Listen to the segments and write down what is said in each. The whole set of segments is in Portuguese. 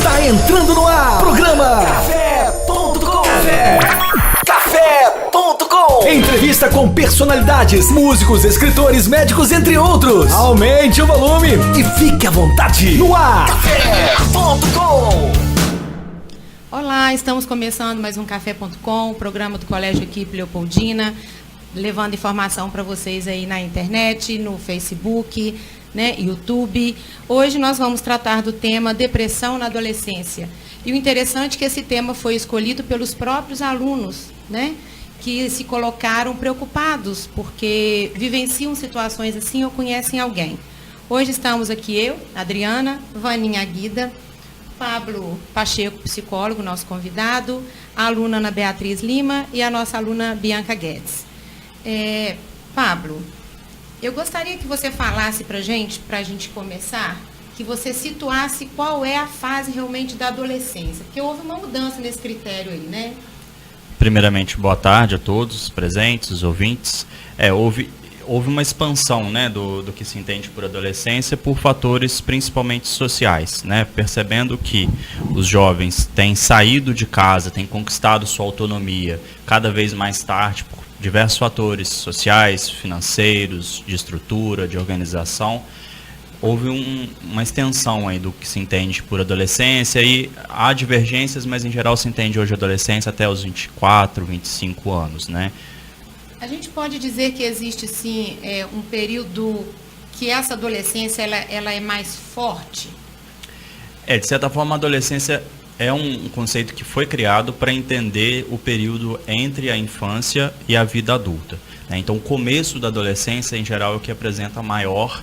Está entrando no ar. Programa Café.com. Café.com. Entrevista com personalidades, músicos, escritores, médicos, entre outros. Aumente o volume e fique à vontade. No ar. Café.com. Olá, estamos começando mais um Café.com, o programa do Colégio Equipe Leopoldina, levando informação para vocês aí na internet, no Facebook, né, YouTube. Hoje nós vamos tratar do tema depressão na adolescência. E o interessante é que esse tema foi escolhido pelos próprios alunos, né, que se colocaram preocupados porque vivenciam situações assim ou conhecem alguém. Hoje estamos aqui eu, Adriana, Vaninha Guida, Pablo Pacheco, psicólogo, nosso convidado, a aluna Ana Beatriz Lima e a nossa aluna Bianca Guedes. Pablo, eu gostaria que você falasse para a gente começar, que você situasse qual é a fase realmente da adolescência, porque houve uma mudança nesse critério aí, né? Primeiramente, boa tarde a todos os presentes, os ouvintes. Houve uma expansão, né, do que se entende por adolescência por fatores principalmente sociais, né, percebendo que os jovens têm saído de casa, têm conquistado sua autonomia cada vez mais tarde por diversos fatores sociais, financeiros, de estrutura, de organização. Houve uma extensão aí do que se entende por adolescência e há divergências, mas em geral se entende hoje adolescência até os 24, 25 anos, né? A gente pode dizer que existe, sim, um período que essa adolescência ela é mais forte? De certa forma, a adolescência é um conceito que foi criado para entender o período entre a infância e a vida adulta, né? Então, o começo da adolescência, em geral, é o que apresenta a maior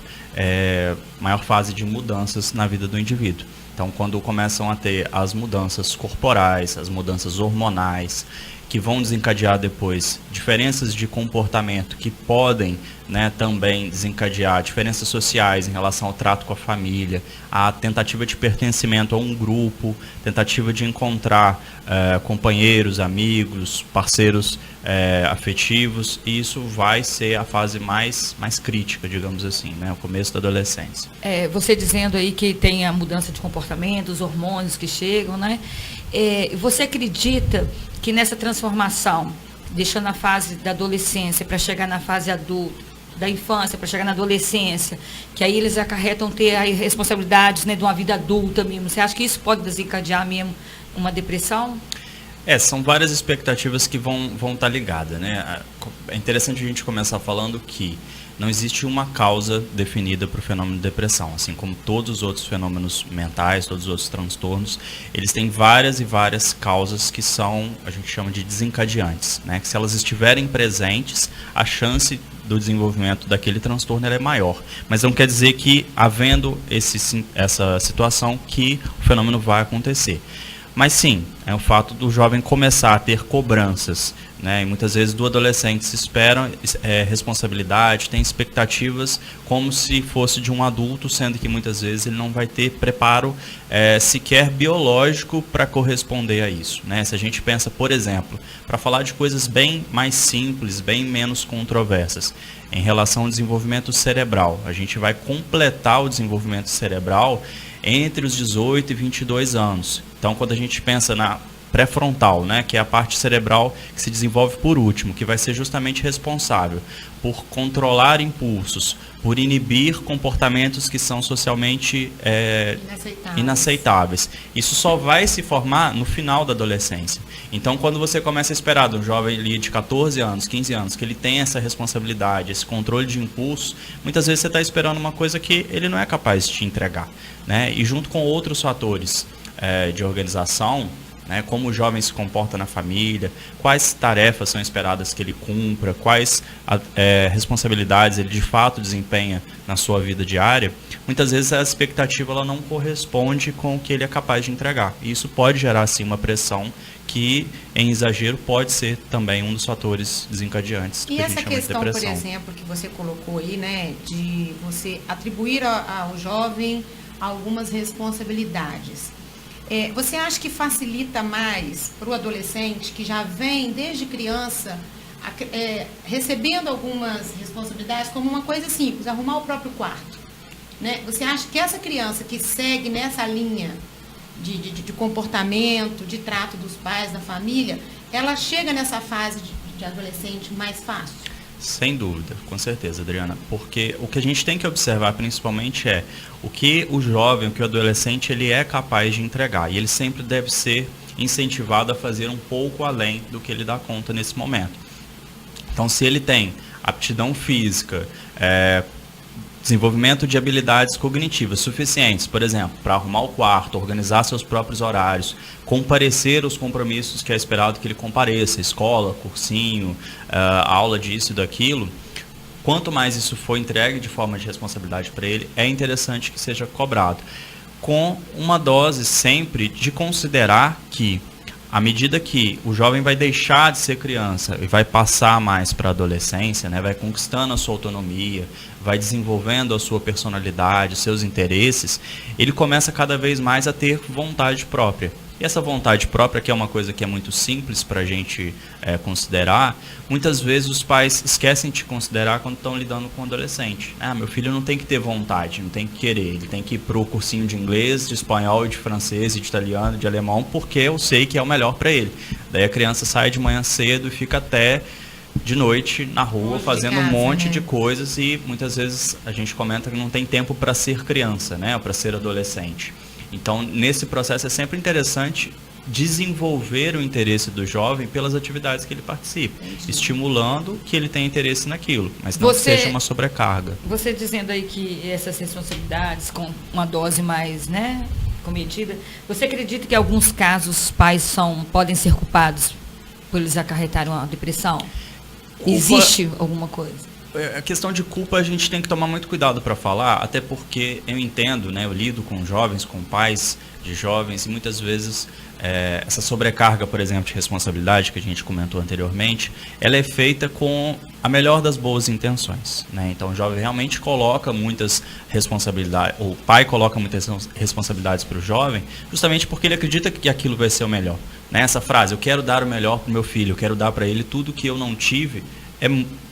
fase de mudanças na vida do indivíduo. Então, quando começam a ter as mudanças corporais, as mudanças hormonais, que vão desencadear depois diferenças de comportamento que podem, né, também desencadear diferenças sociais em relação ao trato com a família, a tentativa de pertencimento a um grupo, tentativa de encontrar companheiros, amigos, parceiros afetivos, e isso vai ser a fase mais crítica, digamos assim, né, o começo da adolescência. Você dizendo aí que tem a mudança de comportamento, os hormônios que chegam, né? Você acredita que nessa transformação, deixando a fase da adolescência para chegar na fase adulta, da infância para chegar na adolescência, que aí eles acarretam ter aí responsabilidades, né, de uma vida adulta mesmo, você acha que isso pode desencadear mesmo uma depressão? São várias expectativas que vão estar ligadas, né? É interessante a gente começar falando que não existe uma causa definida para o fenômeno de depressão, assim como todos os outros fenômenos mentais, todos os outros transtornos, eles têm várias e várias causas que são, a gente chama de desencadeantes, né? Que se elas estiverem presentes, a chance do desenvolvimento daquele transtorno é maior. Mas não quer dizer que, havendo essa situação, que o fenômeno vai acontecer. Mas sim, é o fato do jovem começar a ter cobranças, né? E muitas vezes do adolescente se espera responsabilidade, tem expectativas como se fosse de um adulto, sendo que muitas vezes ele não vai ter preparo sequer biológico para corresponder a isso, né? Se a gente pensa, por exemplo, para falar de coisas bem mais simples, bem menos controversas, em relação ao desenvolvimento cerebral, a gente vai completar o desenvolvimento cerebral entre os 18 e 22 anos. Então, quando a gente pensa na pré-frontal, né, que é a parte cerebral que se desenvolve por último, que vai ser justamente responsável por controlar impulsos, por inibir comportamentos que são socialmente inaceitáveis. Isso só vai se formar no final da adolescência. Então, quando você começa a esperar de um jovem ali de 14 anos, 15 anos, que ele tem essa responsabilidade, esse controle de impulsos, muitas vezes você está esperando uma coisa que ele não é capaz de te entregar, né? E junto com outros fatores de organização, né, como o jovem se comporta na família, quais tarefas são esperadas que ele cumpra, quais responsabilidades ele de fato desempenha na sua vida diária, muitas vezes a expectativa ela não corresponde com o que ele é capaz de entregar. E isso pode gerar, sim, uma pressão que, em exagero, pode ser também um dos fatores desencadeantes que a gente chama de depressão. E essa questão, por exemplo, que você colocou aí, né, de você atribuir ao jovem algumas responsabilidades. Você acha que facilita mais para o adolescente que já vem desde criança recebendo algumas responsabilidades como uma coisa simples, arrumar o próprio quarto, né? Você acha que essa criança que segue nessa linha de comportamento, de trato dos pais, da família, ela chega nessa fase de adolescente mais fácil? Sem dúvida, com certeza, Adriana, porque o que a gente tem que observar principalmente é o que o jovem, o que o adolescente, ele é capaz de entregar, e ele sempre deve ser incentivado a fazer um pouco além do que ele dá conta nesse momento. Então, se ele tem aptidão física, desenvolvimento de habilidades cognitivas suficientes, por exemplo, para arrumar o quarto, organizar seus próprios horários, comparecer aos compromissos que é esperado que ele compareça, escola, cursinho, aula disso e daquilo, quanto mais isso for entregue de forma de responsabilidade para ele, é interessante que seja cobrado, com uma dose sempre de considerar que, à medida que o jovem vai deixar de ser criança e vai passar mais para a adolescência, né, vai conquistando a sua autonomia, vai desenvolvendo a sua personalidade, seus interesses, ele começa cada vez mais a ter vontade própria. E essa vontade própria, que é uma coisa que é muito simples para a gente considerar, muitas vezes os pais esquecem de considerar quando estão lidando com o adolescente. Meu filho não tem que ter vontade, não tem que querer, ele tem que ir para o cursinho de inglês, de espanhol, de francês, de italiano, de alemão, porque eu sei que é o melhor para ele. Daí a criança sai de manhã cedo e fica até de noite na rua fazendo um monte de coisas, e muitas vezes a gente comenta que não tem tempo para ser criança, né, para ser adolescente. Então, nesse processo é sempre interessante desenvolver o interesse do jovem pelas atividades que ele participa, estimulando que ele tenha interesse naquilo, mas não que seja uma sobrecarga. Você dizendo aí que essas responsabilidades com uma dose mais, né, comedida, você acredita que em alguns casos os pais podem ser culpados por eles acarretarem uma depressão? Existe alguma coisa? A questão de culpa a gente tem que tomar muito cuidado para falar, até porque eu entendo, né, eu lido com jovens, com pais de jovens, e muitas vezes essa sobrecarga, por exemplo, de responsabilidade que a gente comentou anteriormente, ela é feita com a melhor das boas intenções, né? Então o jovem realmente coloca muitas responsabilidades, o pai coloca muitas responsabilidades para o jovem, justamente porque ele acredita que aquilo vai ser o melhor, né? Essa frase, eu quero dar o melhor para o meu filho, eu quero dar para ele tudo que eu não tive, é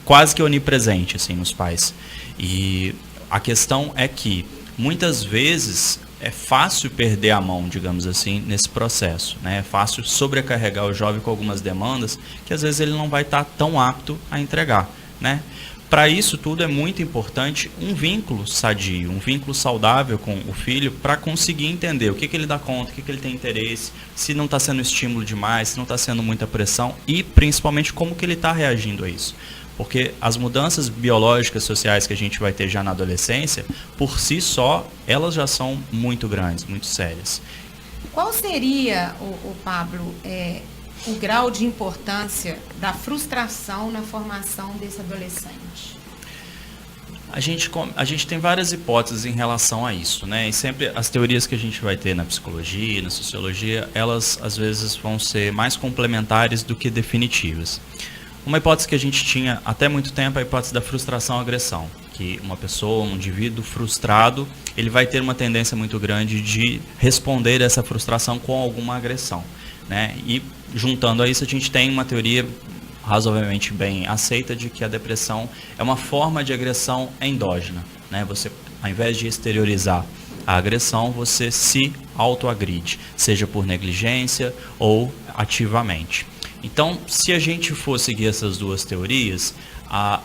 quase que onipresente assim, nos pais. E a questão é que, muitas vezes, é fácil perder a mão, digamos assim, nesse processo, né? É fácil sobrecarregar o jovem com algumas demandas que, às vezes, ele não vai estar tão apto a entregar, né? Para isso tudo é muito importante um vínculo sadio, um vínculo saudável com o filho, para conseguir entender o que ele dá conta, o que ele tem interesse, se não está sendo estímulo demais, se não está sendo muita pressão, e principalmente como que ele está reagindo a isso. Porque as mudanças biológicas, sociais que a gente vai ter já na adolescência, por si só, elas já são muito grandes, muito sérias. Qual seria, Pablo, o grau de importância da frustração na formação desse adolescente? A gente tem várias hipóteses em relação a isso, né? E sempre as teorias que a gente vai ter na psicologia, na sociologia, elas às vezes vão ser mais complementares do que definitivas. Uma hipótese que a gente tinha até muito tempo é a hipótese da frustração-agressão, que uma pessoa, um indivíduo frustrado, ele vai ter uma tendência muito grande de responder essa frustração com alguma agressão, né? E juntando a isso, a gente tem uma teoria razoavelmente bem aceita de que a depressão é uma forma de agressão endógena, né? Você, ao invés de exteriorizar a agressão, você se autoagride, seja por negligência ou ativamente. Então, se a gente for seguir essas duas teorias,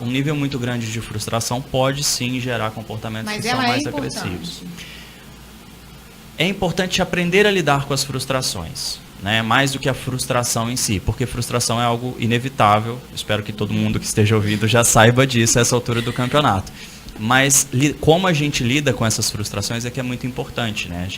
um nível muito grande de frustração pode sim gerar comportamentos que são mais agressivos. É importante aprender a lidar com as frustrações, né? Mais do que a frustração em si, porque frustração é algo inevitável. Espero que todo mundo que esteja ouvindo já saiba disso a essa altura do campeonato. Mas como a gente lida com essas frustrações é que é muito importante, né?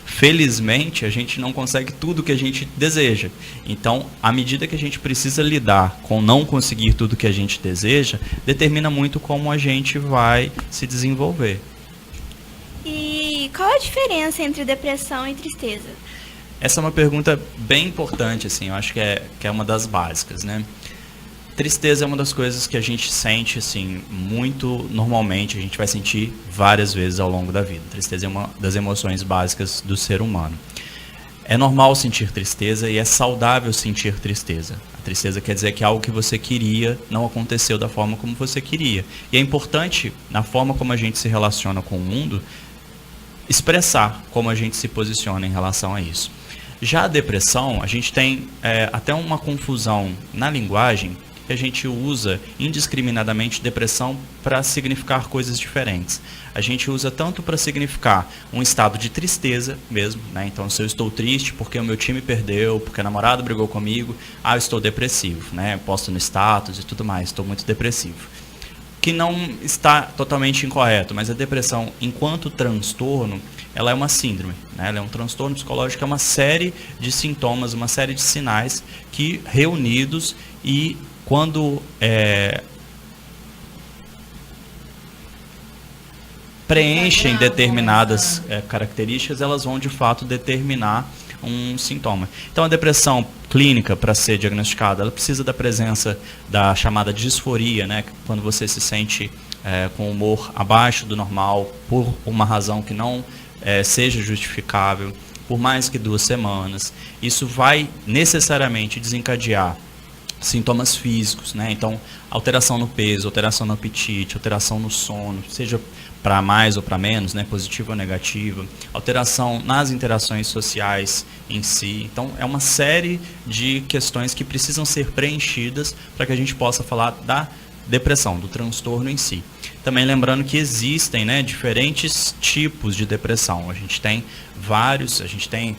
Felizmente, a gente não consegue tudo que a gente deseja. Então, à medida que a gente precisa lidar com não conseguir tudo que a gente deseja, determina muito como a gente vai se desenvolver. E qual a diferença entre depressão e tristeza? Essa é uma pergunta bem importante, assim, eu acho que é uma das básicas, né? Tristeza é uma das coisas que a gente sente, assim, muito normalmente, a gente vai sentir várias vezes ao longo da vida. Tristeza é uma das emoções básicas do ser humano. É normal sentir tristeza e é saudável sentir tristeza. A tristeza quer dizer que algo que você queria não aconteceu da forma como você queria. E é importante, na forma como a gente se relaciona com o mundo, expressar como a gente se posiciona em relação a isso. Já a depressão, a gente tem até uma confusão na linguagem, que a gente usa indiscriminadamente depressão para significar coisas diferentes. A gente usa tanto para significar um estado de tristeza mesmo, né? Então, se eu estou triste porque o meu time perdeu, porque o namorado brigou comigo, eu estou depressivo, né? Posto no status e tudo mais, estou muito depressivo. Que não está totalmente incorreto, mas a depressão, enquanto transtorno, ela é uma síndrome, né? Ela é um transtorno psicológico, é uma série de sintomas, uma série de sinais que reunidos e quando preenchem determinadas características, elas vão de fato determinar um sintoma. Então a depressão clínica, para ser diagnosticada, ela precisa da presença da chamada disforia, né? Quando você se sente com humor abaixo do normal, por uma razão que não seja justificável, por mais que 2 semanas. Isso vai necessariamente desencadear sintomas físicos, né? Então, alteração no peso, alteração no apetite, alteração no sono, seja para mais ou para menos, né? Positiva ou negativa, alteração nas interações sociais em si. Então, é uma série de questões que precisam ser preenchidas para que a gente possa falar da depressão, do transtorno em si. Também lembrando que existem, né, diferentes tipos de depressão. A gente tem vários, a gente tem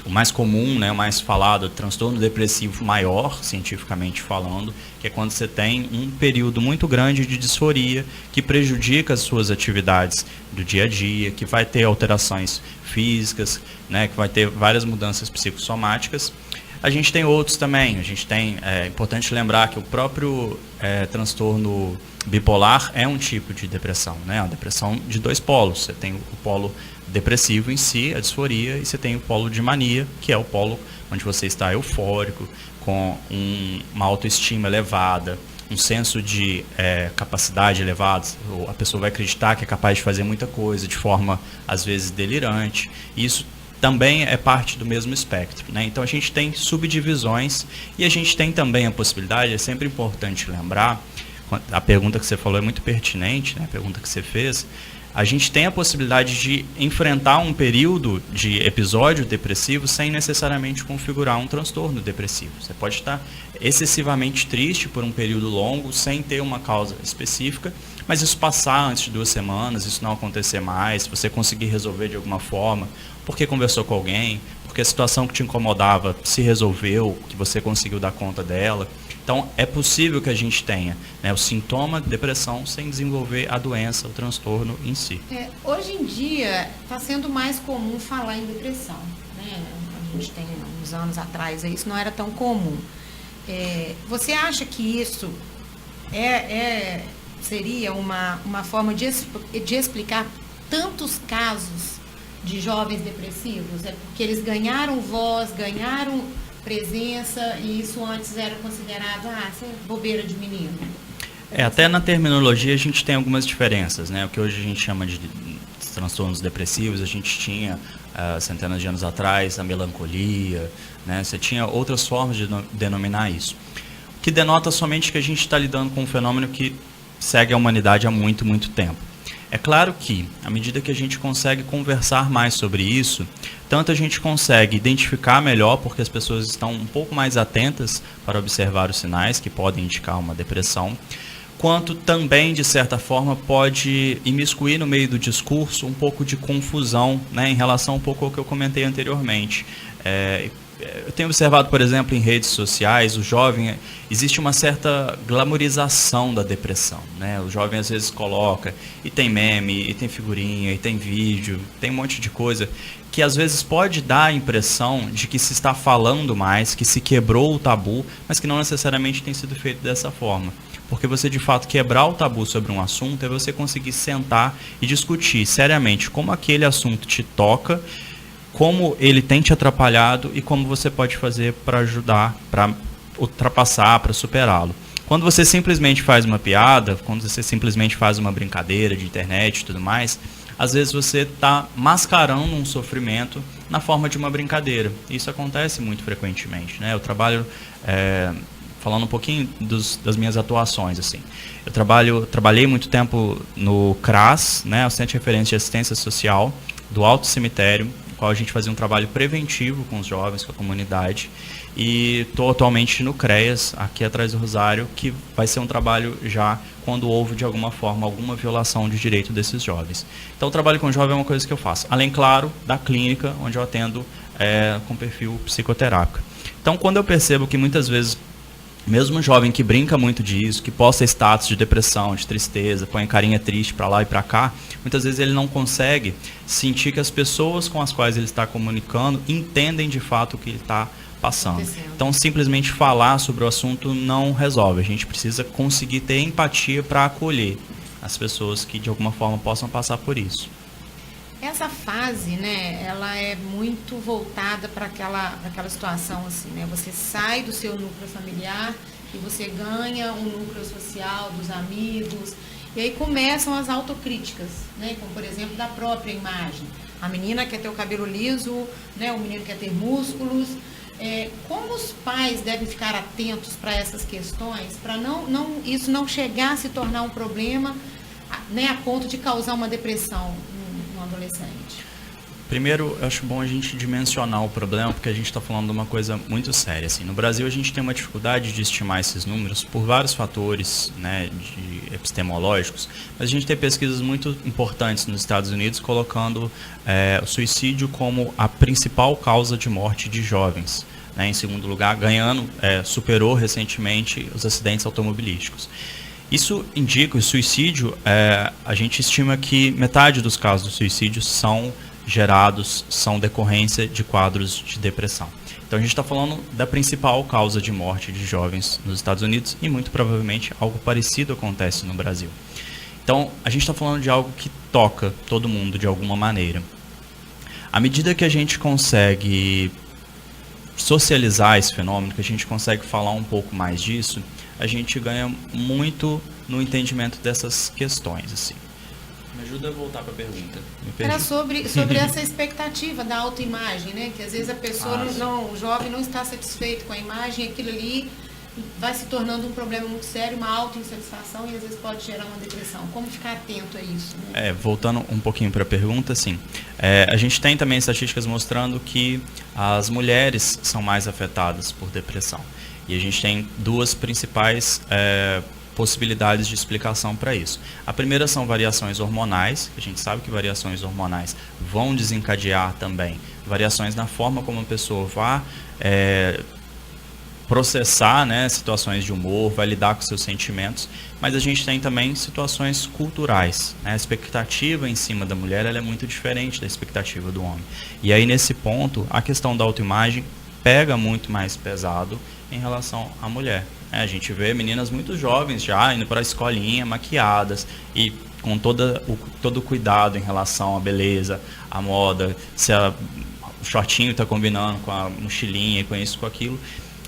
o mais comum, né, o mais falado, o transtorno depressivo maior, cientificamente falando, que é quando você tem um período muito grande de disforia que prejudica as suas atividades do dia a dia, que vai ter alterações físicas, né, que vai ter várias mudanças psicossomáticas. A gente tem outros também, é importante lembrar que o próprio transtorno bipolar é um tipo de depressão, né? Uma depressão de 2 polos. Você tem o polo depressivo em si, a disforia, e você tem o polo de mania, que é o polo onde você está eufórico, com uma autoestima elevada, um senso de capacidade elevada. A pessoa vai acreditar que é capaz de fazer muita coisa de forma, às vezes, delirante. E isso também é parte do mesmo espectro, né? Então a gente tem subdivisões e a gente tem também a possibilidade, é sempre importante lembrar, a pergunta que você falou é muito pertinente, né? A pergunta que você fez, a gente tem a possibilidade de enfrentar um período de episódio depressivo sem necessariamente configurar um transtorno depressivo. Você pode estar excessivamente triste por um período longo, sem ter uma causa específica, mas isso passar antes de 2 semanas, isso não acontecer mais, você conseguir resolver de alguma forma, porque conversou com alguém, porque a situação que te incomodava se resolveu, que você conseguiu dar conta dela. Então, é possível que a gente tenha, né, o sintoma de depressão sem desenvolver a doença, o transtorno em si. Hoje em dia, está sendo mais comum falar em depressão, né? A gente tem uns anos atrás, isso não era tão comum. Você acha que isso seria uma forma de explicar tantos casos de jovens depressivos? É porque eles ganharam voz, ganharam presença, e isso antes era considerado isso é bobeira de menino? Até na terminologia a gente tem algumas diferenças, né? O que hoje a gente chama de transtornos depressivos, a gente tinha centenas de anos atrás a melancolia, né? Você tinha outras formas de denominar isso, o que denota somente que a gente está lidando com um fenômeno que segue a humanidade há muito, muito tempo. É claro que, à medida que a gente consegue conversar mais sobre isso, tanto a gente consegue identificar melhor, porque as pessoas estão um pouco mais atentas para observar os sinais que podem indicar uma depressão, quanto também, de certa forma, pode imiscuir no meio do discurso um pouco de confusão, né, em relação um pouco ao que eu comentei anteriormente. Eu tenho observado, por exemplo, em redes sociais, o jovem, existe uma certa glamorização da depressão, né? O jovem às vezes coloca, e tem meme, e tem figurinha, e tem vídeo, tem um monte de coisa, que às vezes pode dar a impressão de que se está falando mais, que se quebrou o tabu, mas que não necessariamente tem sido feito dessa forma. Porque você, de fato, quebrar o tabu sobre um assunto é você conseguir sentar e discutir seriamente como aquele assunto te toca, como ele tem te atrapalhado e como você pode fazer para ajudar, para ultrapassar, para superá-lo. Quando você simplesmente faz uma piada, quando você simplesmente faz uma brincadeira de internet e tudo mais, às vezes você está mascarando um sofrimento na forma de uma brincadeira. Isso acontece muito frequentemente, né? Eu trabalho falando um pouquinho das minhas atuações, assim. Eu trabalhei muito tempo no CRAS, né, o Centro de Referência de Assistência Social, do Alto Cemitério, no qual a gente fazia um trabalho preventivo com os jovens, com a comunidade. E estou atualmente no CREAS, aqui atrás do Rosário, que vai ser um trabalho já quando houve, de alguma forma, alguma violação de direito desses jovens. Então, o trabalho com jovem é uma coisa que eu faço. Além, claro, da clínica, onde eu atendo com perfil psicoterápico. Então, quando eu percebo que muitas vezes, mesmo um jovem que brinca muito disso, que posta status de depressão, de tristeza, põe carinha triste para lá e para cá, muitas vezes ele não consegue sentir que as pessoas com as quais ele está comunicando entendem de fato o que ele está passando. Então, simplesmente falar sobre o assunto não resolve. A gente precisa conseguir ter empatia para acolher as pessoas que de alguma forma possam passar por isso. Essa fase, né, ela é muito voltada para aquela situação assim, né? Você sai do seu núcleo familiar e você ganha um núcleo social dos amigos. E aí começam as autocríticas, né? Como, por exemplo, da própria imagem. A menina quer ter o cabelo liso, né? O menino quer ter músculos. Como os pais devem ficar atentos para essas questões, para isso não chegar a se tornar um problema, né, a ponto de causar uma depressão no adolescente? Primeiro, eu acho bom a gente dimensionar o problema, porque a gente está falando de uma coisa muito séria. Assim. No Brasil, a gente tem uma dificuldade de estimar esses números por vários fatores, né, epistemológicos, mas a gente tem pesquisas muito importantes nos Estados Unidos colocando o suicídio como a principal causa de morte de jovens. Né, em segundo lugar, superou recentemente os acidentes automobilísticos. Isso indica, o suicídio, a gente estima que metade dos casos de suicídio são decorrência de quadros de depressão. Então a gente está falando da principal causa de morte de jovens nos Estados Unidos e muito provavelmente algo parecido acontece no Brasil. Então a gente está falando de algo que toca todo mundo de alguma maneira. À medida que a gente consegue socializar esse fenômeno, que a gente consegue falar um pouco mais disso, a gente ganha muito no entendimento dessas questões, assim. Me ajuda a voltar para a pergunta. Era sobre essa expectativa da autoimagem, né? Que às vezes a pessoa, o jovem não está satisfeito com a imagem, aquilo ali vai se tornando um problema muito sério, uma autoinsatisfação e às vezes pode gerar uma depressão. Como ficar atento a isso? Né? Voltando um pouquinho para a pergunta, sim. A gente tem também estatísticas mostrando que as mulheres são mais afetadas por depressão. E a gente tem duas principais possibilidades de explicação para isso. A primeira são variações hormonais. A gente sabe que variações hormonais vão desencadear também variações na forma como a pessoa vai processar, né, situações de humor, vai lidar com seus sentimentos, mas a gente tem também situações culturais. Né? A expectativa em cima da mulher ela é muito diferente da expectativa do homem. E aí, nesse ponto, a questão da autoimagem pega muito mais pesado em relação à mulher. A gente vê meninas muito jovens já indo para a escolinha, maquiadas e com todo o cuidado em relação à beleza, à moda, se o shortinho está combinando com a mochilinha, com isso, com aquilo.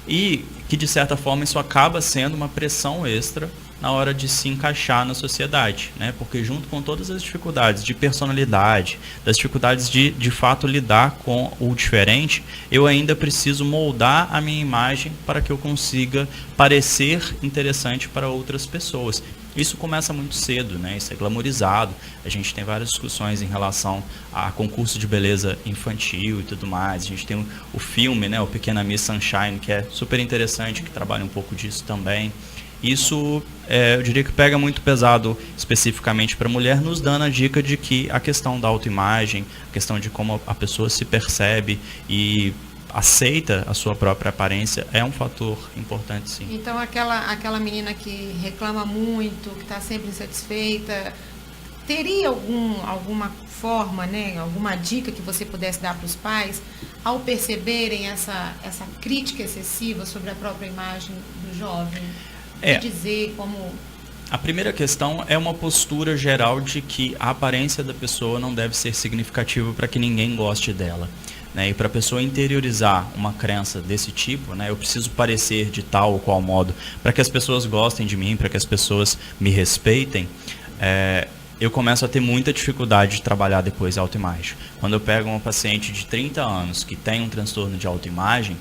E que, de certa forma, isso acaba sendo uma pressão extra na hora de se encaixar na sociedade, né? Porque junto com todas as dificuldades de personalidade, das dificuldades de fato lidar com o diferente, eu ainda preciso moldar a minha imagem para que eu consiga parecer interessante para outras pessoas. Isso começa muito cedo, né? Isso é glamorizado. A gente tem várias discussões em relação a concurso de beleza infantil e tudo mais. A gente tem o filme, né? O Pequena Miss Sunshine, que é super interessante, que trabalha um pouco disso também. Isso, eu diria que pega muito pesado especificamente para a mulher, nos dando a dica de que a questão da autoimagem, a questão de como a pessoa se percebe e aceita a sua própria aparência é um fator importante, sim. Então, aquela menina que reclama muito, que está sempre insatisfeita, teria alguma forma, né, alguma dica que você pudesse dar para os pais ao perceberem essa crítica excessiva sobre a própria imagem do jovem? Dizer como... A primeira questão é uma postura geral de que a aparência da pessoa não deve ser significativa para que ninguém goste dela. Né? E para a pessoa interiorizar uma crença desse tipo, né? Eu preciso parecer de tal ou qual modo para que as pessoas gostem de mim, para que as pessoas me respeitem, eu começo a ter muita dificuldade de trabalhar depois a autoimagem. Quando eu pego uma paciente de 30 anos que tem um transtorno de autoimagem,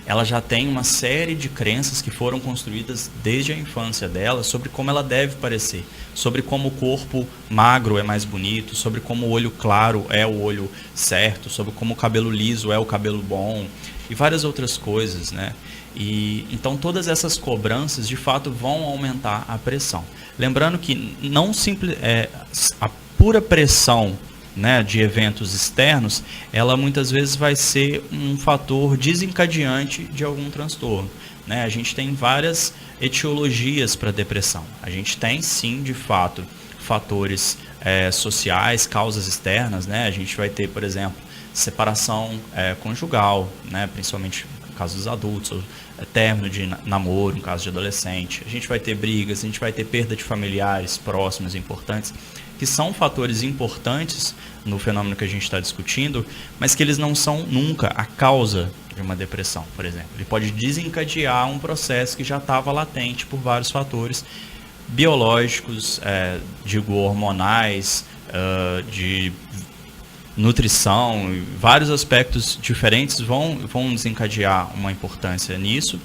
ela já tem uma série de crenças que foram construídas desde a infância dela sobre como ela deve parecer, sobre como o corpo magro é mais bonito, sobre como o olho claro é o olho certo, sobre como o cabelo liso é o cabelo bom e várias outras coisas, né? E então todas essas cobranças de fato vão aumentar a pressão. Lembrando que não a pura pressão, né, de eventos externos, ela muitas vezes vai ser um fator desencadeante de algum transtorno, né? A gente tem várias etiologias para depressão. A gente tem, sim, de fato, fatores sociais, causas externas, né? A gente vai ter, por exemplo, separação conjugal, né, principalmente no caso dos adultos, ou término de namoro, no caso de adolescente. A gente vai ter brigas, a gente vai ter perda de familiares próximos e importantes, que são fatores importantes no fenômeno que a gente está discutindo, mas que eles não são nunca a causa de uma depressão, por exemplo. Ele pode desencadear um processo que já estava latente por vários fatores biológicos, hormonais, de nutrição, vários aspectos diferentes vão desencadear uma importância nisso.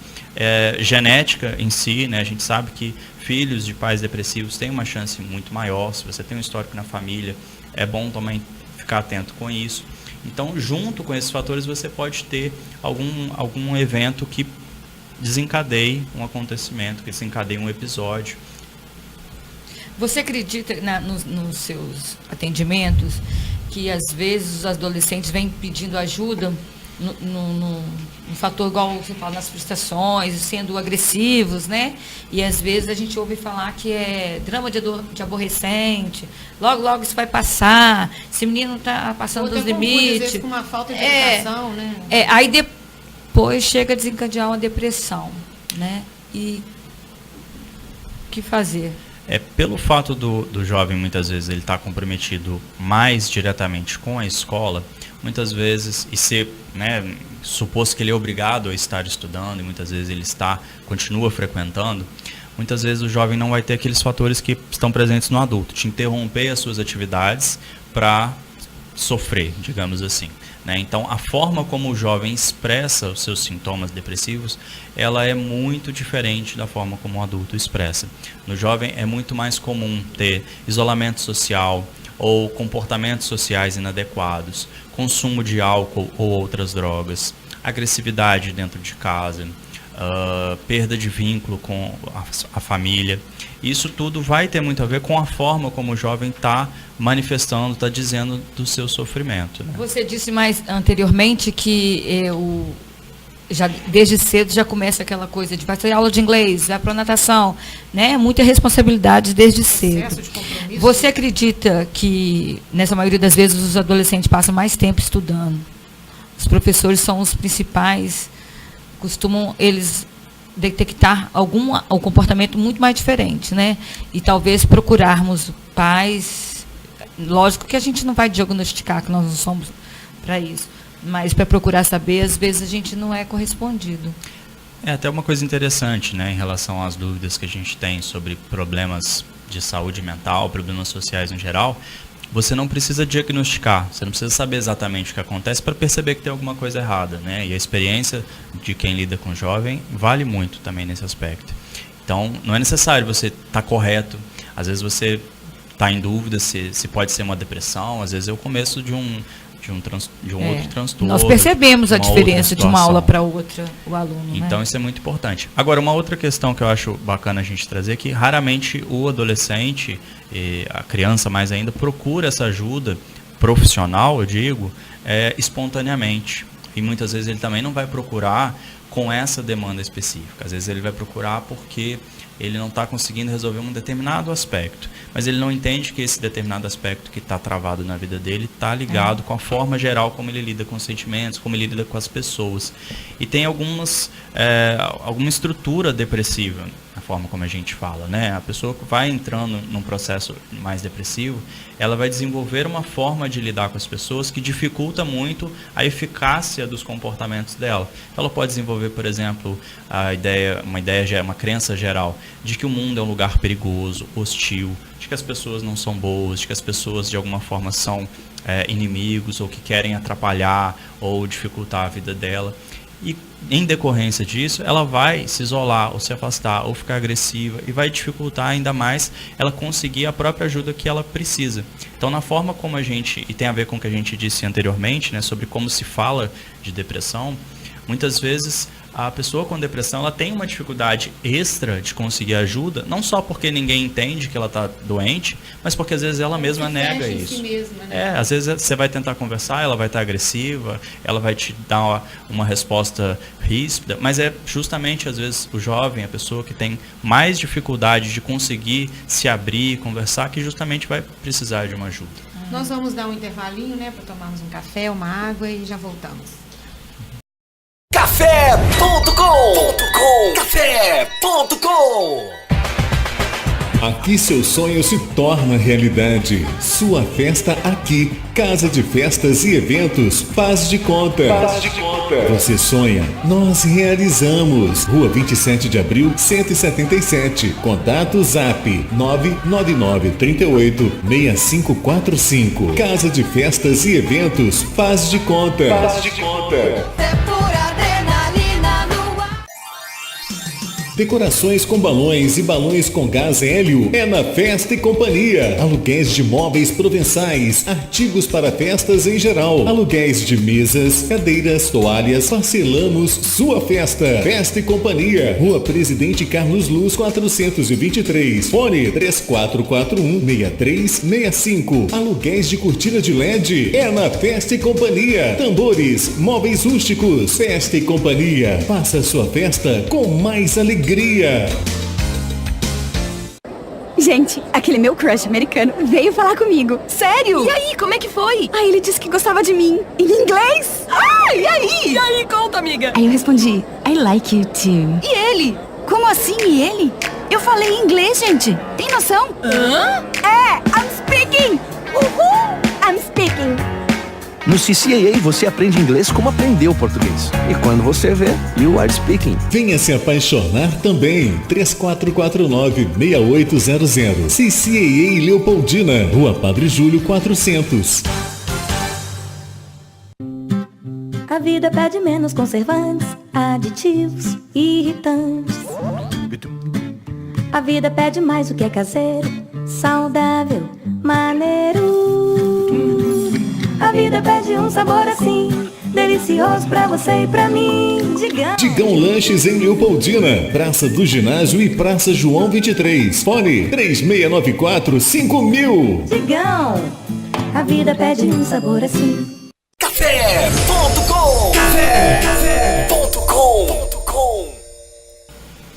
Genética em si, né, a gente sabe que filhos de pais depressivos têm uma chance muito maior. Se você tem um histórico na família, é bom também ficar atento com isso. Então, junto com esses fatores, você pode ter algum evento que desencadeie um acontecimento, que desencadeie um episódio. Você acredita nos seus atendimentos que às vezes os adolescentes vêm pedindo ajuda no fator, igual você fala, nas frustrações, sendo agressivos, né? E às vezes a gente ouve falar que é drama de aborrecente, logo isso vai passar, esse menino está passando dos limites. Às vezes com uma falta de educação, né? Aí depois chega a desencadear uma depressão, né? E o que fazer? Pelo fato do jovem, muitas vezes, ele estar comprometido mais diretamente com a escola, muitas vezes, e ser, né, suposto que ele é obrigado a estar estudando, e muitas vezes ele continua frequentando, muitas vezes o jovem não vai ter aqueles fatores que estão presentes no adulto, de interromper as suas atividades para sofrer, digamos assim, né? Então, a forma como o jovem expressa os seus sintomas depressivos, ela é muito diferente da forma como o adulto expressa. No jovem é muito mais comum ter isolamento social ou comportamentos sociais inadequados, consumo de álcool ou outras drogas, agressividade dentro de casa, perda de vínculo com a família. Isso tudo vai ter muito a ver com a forma como o jovem está manifestando, está dizendo do seu sofrimento, né? Você disse mais anteriormente que já desde cedo já começa aquela coisa de vai ter aula de inglês, vai para natação, né? Muita responsabilidade desde cedo. Você acredita que, nessa maioria das vezes, os adolescentes passam mais tempo estudando? Os professores são os principais, costumam eles detectar um comportamento muito mais diferente, né? E talvez procurarmos pais, lógico que a gente não vai diagnosticar, que nós não somos para isso, mas para procurar saber, às vezes a gente não é correspondido. Até uma coisa interessante, né, em relação às dúvidas que a gente tem sobre problemas de saúde mental, problemas sociais no geral. Você não precisa diagnosticar, você não precisa saber exatamente o que acontece para perceber que tem alguma coisa errada, né? E a experiência de quem lida com jovem vale muito também nesse aspecto. Então, não é necessário você estar correto. Às vezes você está em dúvida se pode ser uma depressão, às vezes é o começo de um outro transtorno. Nós percebemos a diferença de uma aula para outra, o aluno. Então, né? Isso é muito importante. Agora, uma outra questão que eu acho bacana a gente trazer é que raramente o adolescente, e a criança mais ainda, procura essa ajuda profissional, eu digo, espontaneamente. E muitas vezes ele também não vai procurar com essa demanda específica. Às vezes ele vai procurar porque ele não está conseguindo resolver um determinado aspecto, mas ele não entende que esse determinado aspecto que está travado na vida dele está ligado com a forma geral como ele lida com os sentimentos, como ele lida com as pessoas. E tem alguma estrutura depressiva na forma como a gente fala, né? A pessoa que vai entrando num processo mais depressivo, ela vai desenvolver uma forma de lidar com as pessoas que dificulta muito a eficácia dos comportamentos dela. Ela pode desenvolver, por exemplo, uma crença geral de que o mundo é um lugar perigoso, hostil, de que as pessoas não são boas, de que as pessoas de alguma forma são inimigos ou que querem atrapalhar ou dificultar a vida dela. e em decorrência disso, ela vai se isolar ou se afastar ou ficar agressiva e vai dificultar ainda mais ela conseguir a própria ajuda que ela precisa. Então, na forma como a gente, e tem a ver com o que a gente disse anteriormente, né, sobre como se fala de depressão, muitas vezes a pessoa com depressão ela tem uma dificuldade extra de conseguir ajuda, não só porque ninguém entende que ela está doente, mas porque às vezes ela mesma nega isso. Si mesma, né? Às vezes você vai tentar conversar, ela vai estar agressiva, ela vai te dar uma resposta ríspida, mas é justamente às vezes o jovem, a pessoa que tem mais dificuldade de conseguir se abrir, conversar, que justamente vai precisar de uma ajuda. Nós vamos dar um intervalinho, né, para tomarmos um café, uma água e já voltamos. Café.com. Café.com. Aqui seu sonho se torna realidade. Sua festa aqui. Casa de Festas e Eventos Faz de Conta. Você sonha, nós realizamos. Rua 27 de Abril, 177. Contato Zap 999386545. Casa de Festas e Eventos Faz de Conta. Decorações com balões e balões com gás hélio é na Festa e Companhia. Aluguéis de móveis provençais, artigos para festas em geral, aluguéis de mesas, cadeiras, toalhas, parcelamos sua festa. Festa e Companhia, Rua Presidente Carlos Luz 423, fone 3441-6365. Aluguéis de cortina de LED é na Festa e Companhia. Tambores, móveis rústicos, Festa e Companhia. Faça sua festa com mais alegria. Gente, aquele meu crush americano veio falar comigo. Sério? E aí, como é que foi? Ah, ele disse que gostava de mim. Em inglês? Ah, e aí? E aí, conta, amiga. Aí eu respondi, I like you too. E ele? Como assim, e ele? Eu falei em inglês, gente. Tem noção? Hã? É, I'm speaking. Uhul, I'm speaking. No CCAA você aprende inglês como aprendeu português. E quando você vê, you are speaking. Venha se apaixonar também. 3449-6800. CCAA Leopoldina, Rua Padre Júlio 400. A vida pede menos conservantes, aditivos, irritantes. A vida pede mais o que é caseiro, saudável, maneiro. A vida pede um sabor assim, delicioso pra você e pra mim. Digão Lanches em Leopoldina, Praça do Ginásio e Praça João 23. Fone 3694-5000. Digão, a vida pede um sabor assim. Café.com. Café.com.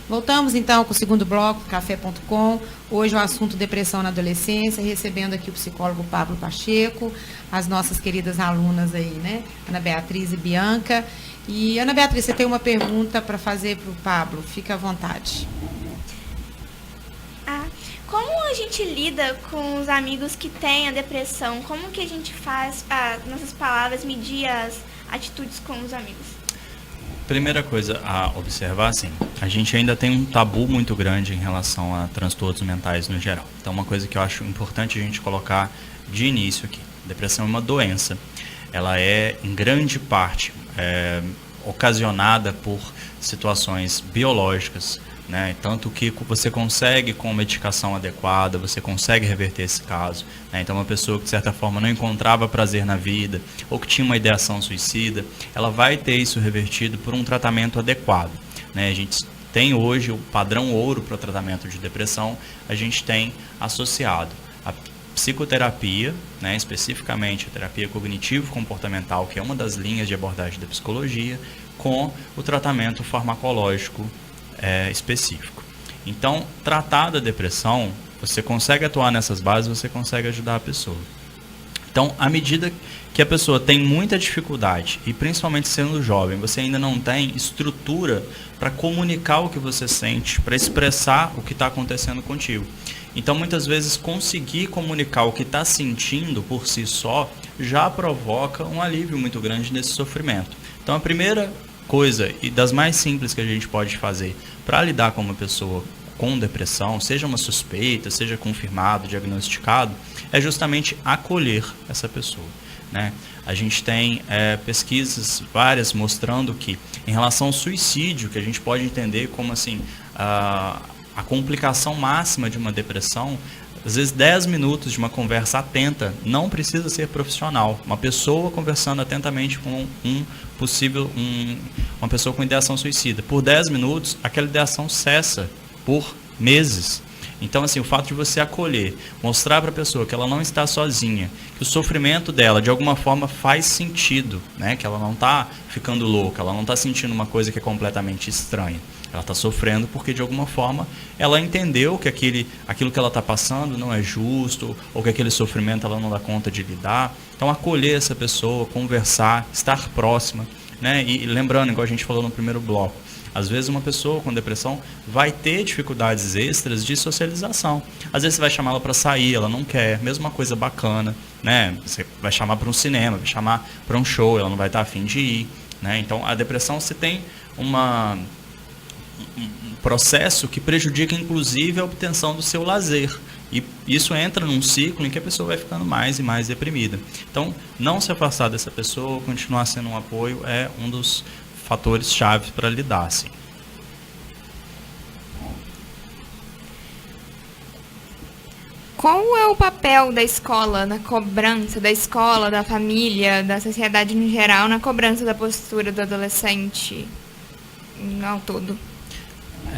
Voltamos então com o segundo bloco, Café.com. Hoje o assunto depressão na adolescência, recebendo aqui o psicólogo Pablo Pacheco, as nossas queridas alunas aí, né? Ana Beatriz e Bianca. E Ana Beatriz, você tem uma pergunta para fazer para o Pablo? Fica à vontade. Como a gente lida com os amigos que têm a depressão? Como que a gente faz, nossas palavras, medir as atitudes com os amigos? Primeira coisa a observar, assim, a gente ainda tem um tabu muito grande em relação a transtornos mentais no geral. Então, uma coisa que eu acho importante a gente colocar de início aqui. Depressão é uma doença. Ela é, em grande parte, ocasionada por situações biológicas, né? Tanto que você consegue, com medicação adequada, você consegue reverter esse caso, né? Então, uma pessoa que, de certa forma, não encontrava prazer na vida ou que tinha uma ideação suicida, ela vai ter isso revertido por um tratamento adequado, né? A gente tem hoje o padrão ouro para o tratamento de depressão, a gente tem associado a psicoterapia, né? Especificamente a terapia cognitivo-comportamental, que é uma das linhas de abordagem da psicologia, com o tratamento farmacológico específico. Então, tratar da depressão, você consegue atuar nessas bases, você consegue ajudar a pessoa. Então, à medida que a pessoa tem muita dificuldade, e principalmente sendo jovem, você ainda não tem estrutura para comunicar o que você sente, para expressar o que está acontecendo contigo. Então, muitas vezes, conseguir comunicar o que está sentindo por si só já provoca um alívio muito grande nesse sofrimento. Então, a primeira coisa, e das mais simples que a gente pode fazer para lidar com uma pessoa com depressão, seja uma suspeita, seja confirmado, diagnosticado, é justamente acolher essa pessoa, né? A gente tem pesquisas várias mostrando que, em relação ao suicídio, que a gente pode entender como assim, a complicação máxima de uma depressão, às vezes 10 minutos de uma conversa atenta, não precisa ser profissional. Uma pessoa conversando atentamente com uma pessoa com ideação suicida. Por 10 minutos, aquela ideação cessa por meses. Então, assim, o fato de você acolher, mostrar para a pessoa que ela não está sozinha, que o sofrimento dela, de alguma forma, faz sentido, né? Que ela não está ficando louca, ela não está sentindo uma coisa que é completamente estranha. Ela está sofrendo porque, de alguma forma, ela entendeu que aquilo que ela está passando não é justo, ou que aquele sofrimento ela não dá conta de lidar. Então, acolher essa pessoa, conversar, estar próxima, né? E lembrando, igual a gente falou no primeiro bloco, às vezes uma pessoa com depressão vai ter dificuldades extras de socialização. Às vezes você vai chamar ela para sair, ela não quer, mesmo uma coisa bacana, né? Você vai chamar para um cinema, vai chamar para um show, ela não vai estar a fim de ir, né? Então, a depressão, você tem um processo que prejudica, inclusive, a obtenção do seu lazer. E isso entra num ciclo em que a pessoa vai ficando mais e mais deprimida. Então, não se afastar dessa pessoa, continuar sendo um apoio, é um dos fatores-chave para lidar, assim. Qual é o papel da escola na cobrança, da escola, da família, da sociedade no geral, na cobrança da postura do adolescente ao todo?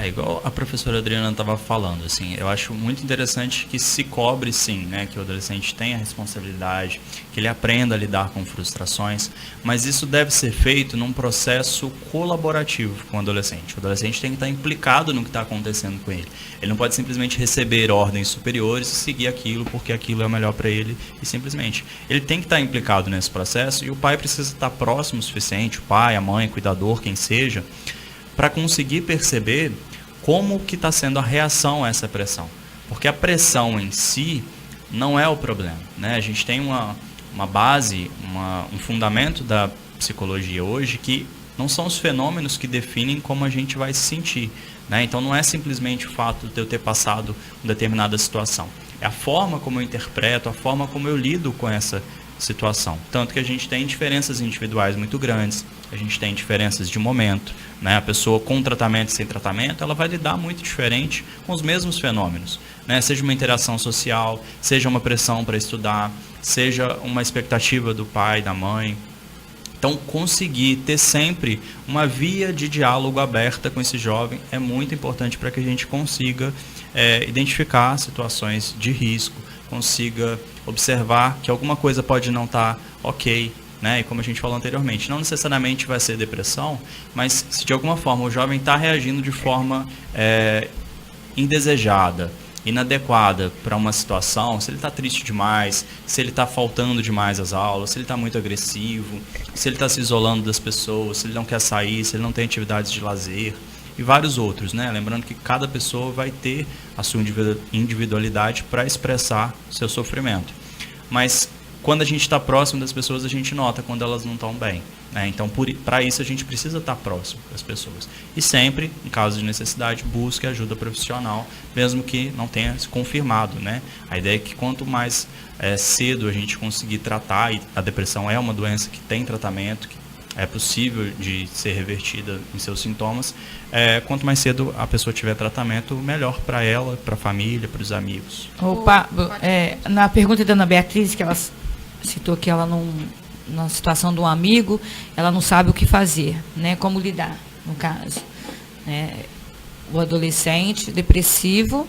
Igual a professora Adriana estava falando, assim, eu acho muito interessante que se cobre, sim, né, que o adolescente tenha a responsabilidade, que ele aprenda a lidar com frustrações, mas isso deve ser feito num processo colaborativo com o adolescente. O adolescente tem que estar implicado no que está acontecendo com ele. Ele não pode simplesmente receber ordens superiores e seguir aquilo porque aquilo é o melhor para ele e simplesmente. Ele tem que estar implicado nesse processo e o pai precisa estar próximo o suficiente, o pai, a mãe, o cuidador, quem seja, para conseguir perceber como que está sendo a reação a essa pressão. Porque a pressão em si não é o problema, né? A gente tem uma base, um fundamento da psicologia hoje que não são os fenômenos que definem como a gente vai se sentir, né? Então não é simplesmente o fato de eu ter passado uma determinada situação. É a forma como eu interpreto, a forma como eu lido com essa situação. Tanto que a gente tem diferenças individuais muito grandes, a gente tem diferenças de momento, né? A pessoa com tratamento e sem tratamento, ela vai lidar muito diferente com os mesmos fenômenos, né? Seja uma interação social, seja uma pressão para estudar, seja uma expectativa do pai, da mãe. Então, conseguir ter sempre uma via de diálogo aberta com esse jovem é muito importante para que a gente consiga identificar situações de risco, consiga observar que alguma coisa pode não estar ok, né? E como a gente falou anteriormente, não necessariamente vai ser depressão, mas se de alguma forma o jovem está reagindo de forma indesejada, inadequada para uma situação, se ele está triste demais, se ele está faltando demais às aulas, se ele está muito agressivo, se ele está se isolando das pessoas, se ele não quer sair, se ele não tem atividades de lazer e vários outros, né? Lembrando que cada pessoa vai ter a sua individualidade para expressar seu sofrimento. Mas quando a gente está próximo das pessoas, a gente nota quando elas não estão bem, né? Então, para isso, a gente precisa estar próximo das pessoas. E sempre, em caso de necessidade, busque ajuda profissional, mesmo que não tenha se confirmado, né? A ideia é que quanto mais cedo a gente conseguir tratar, e a depressão é uma doença que tem tratamento, que é possível de ser revertida em seus sintomas, quanto mais cedo a pessoa tiver tratamento, melhor para ela, para a família, para os amigos. Opa, na pergunta da Ana Beatriz, que ela citou que ela na situação de um amigo, ela não sabe o que fazer, né? Como lidar, no caso. Né? O adolescente depressivo,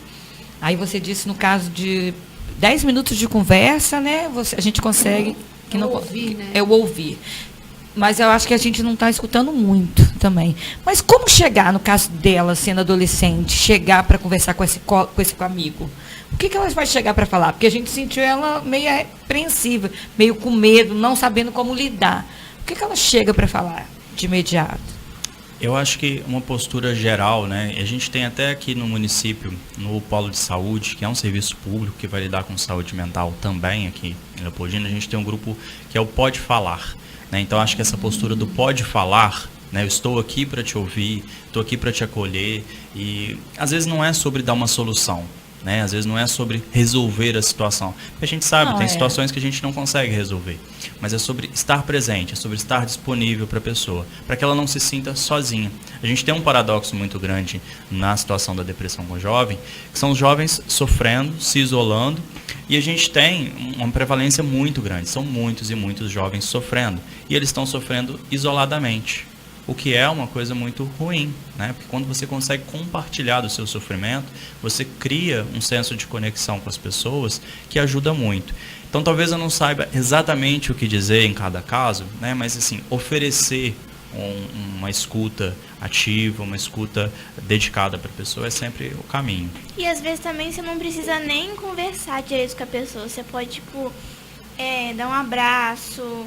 aí você disse no caso de 10 minutos de conversa, né? A gente consegue... Ouvir, né? É o ouvir. Mas eu acho que a gente não está escutando muito também. Mas como chegar, no caso dela, sendo adolescente, chegar para conversar com esse amigo? O que ela vai chegar para falar? Porque a gente sentiu ela meio apreensiva, meio com medo, não sabendo como lidar. O que ela chega para falar de imediato? Eu acho que uma postura geral, né? A gente tem até aqui no município, no Polo de Saúde, que é um serviço público que vai lidar com saúde mental também aqui em Leopoldina, a gente tem um grupo que é o Pode Falar. Né? Então, acho que essa postura do pode falar, né? Eu estou aqui para te ouvir, estou aqui para te acolher, e às vezes não é sobre dar uma solução, né? Às vezes não é sobre resolver a situação. A gente sabe, Não, tem situações que a gente não consegue resolver. Mas é sobre estar presente, é sobre estar disponível para a pessoa, para que ela não se sinta sozinha. A gente tem um paradoxo muito grande na situação da depressão com o jovem, que são os jovens sofrendo, se isolando, e a gente tem uma prevalência muito grande. São muitos e muitos jovens sofrendo. E eles estão sofrendo isoladamente. O que é uma coisa muito ruim, né? Porque quando você consegue compartilhar do seu sofrimento, você cria um senso de conexão com as pessoas que ajuda muito. Então talvez eu não saiba exatamente o que dizer em cada caso, né? Mas assim, oferecer uma escuta ativa, uma escuta dedicada para a pessoa é sempre o caminho. E às vezes também você não precisa nem conversar direito com a pessoa, você pode, tipo, dar um abraço.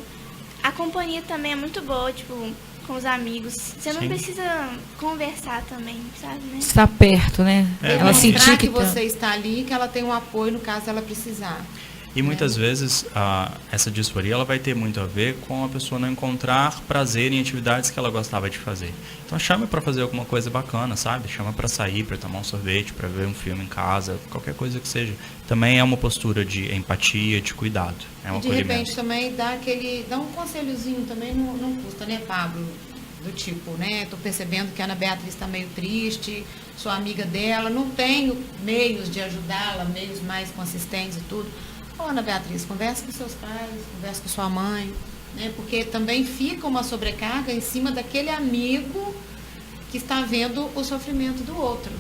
A companhia também é muito boa, tipo, com os amigos. Você não precisa conversar também, sabe, né? Estar perto, né? Ela sentir que você está ali, que ela tem um apoio no caso ela precisar. E muitas vezes essa disforia ela vai ter muito a ver com a pessoa não encontrar prazer em atividades que ela gostava de fazer. Então chama para fazer alguma coisa bacana, sabe? Chama para sair, para tomar um sorvete, para ver um filme em casa, qualquer coisa que seja. Também é uma postura de empatia, de cuidado. É um e de repente também dá um conselhozinho também não custa, né, Pablo? Do tipo, né, tô percebendo que a Ana Beatriz está meio triste, sou amiga dela, não tenho meios de ajudá-la, meios mais consistentes e tudo. Ô, Ana Beatriz, conversa com seus pais, conversa com sua mãe, né? Porque também fica uma sobrecarga em cima daquele amigo que está vendo o sofrimento do outro,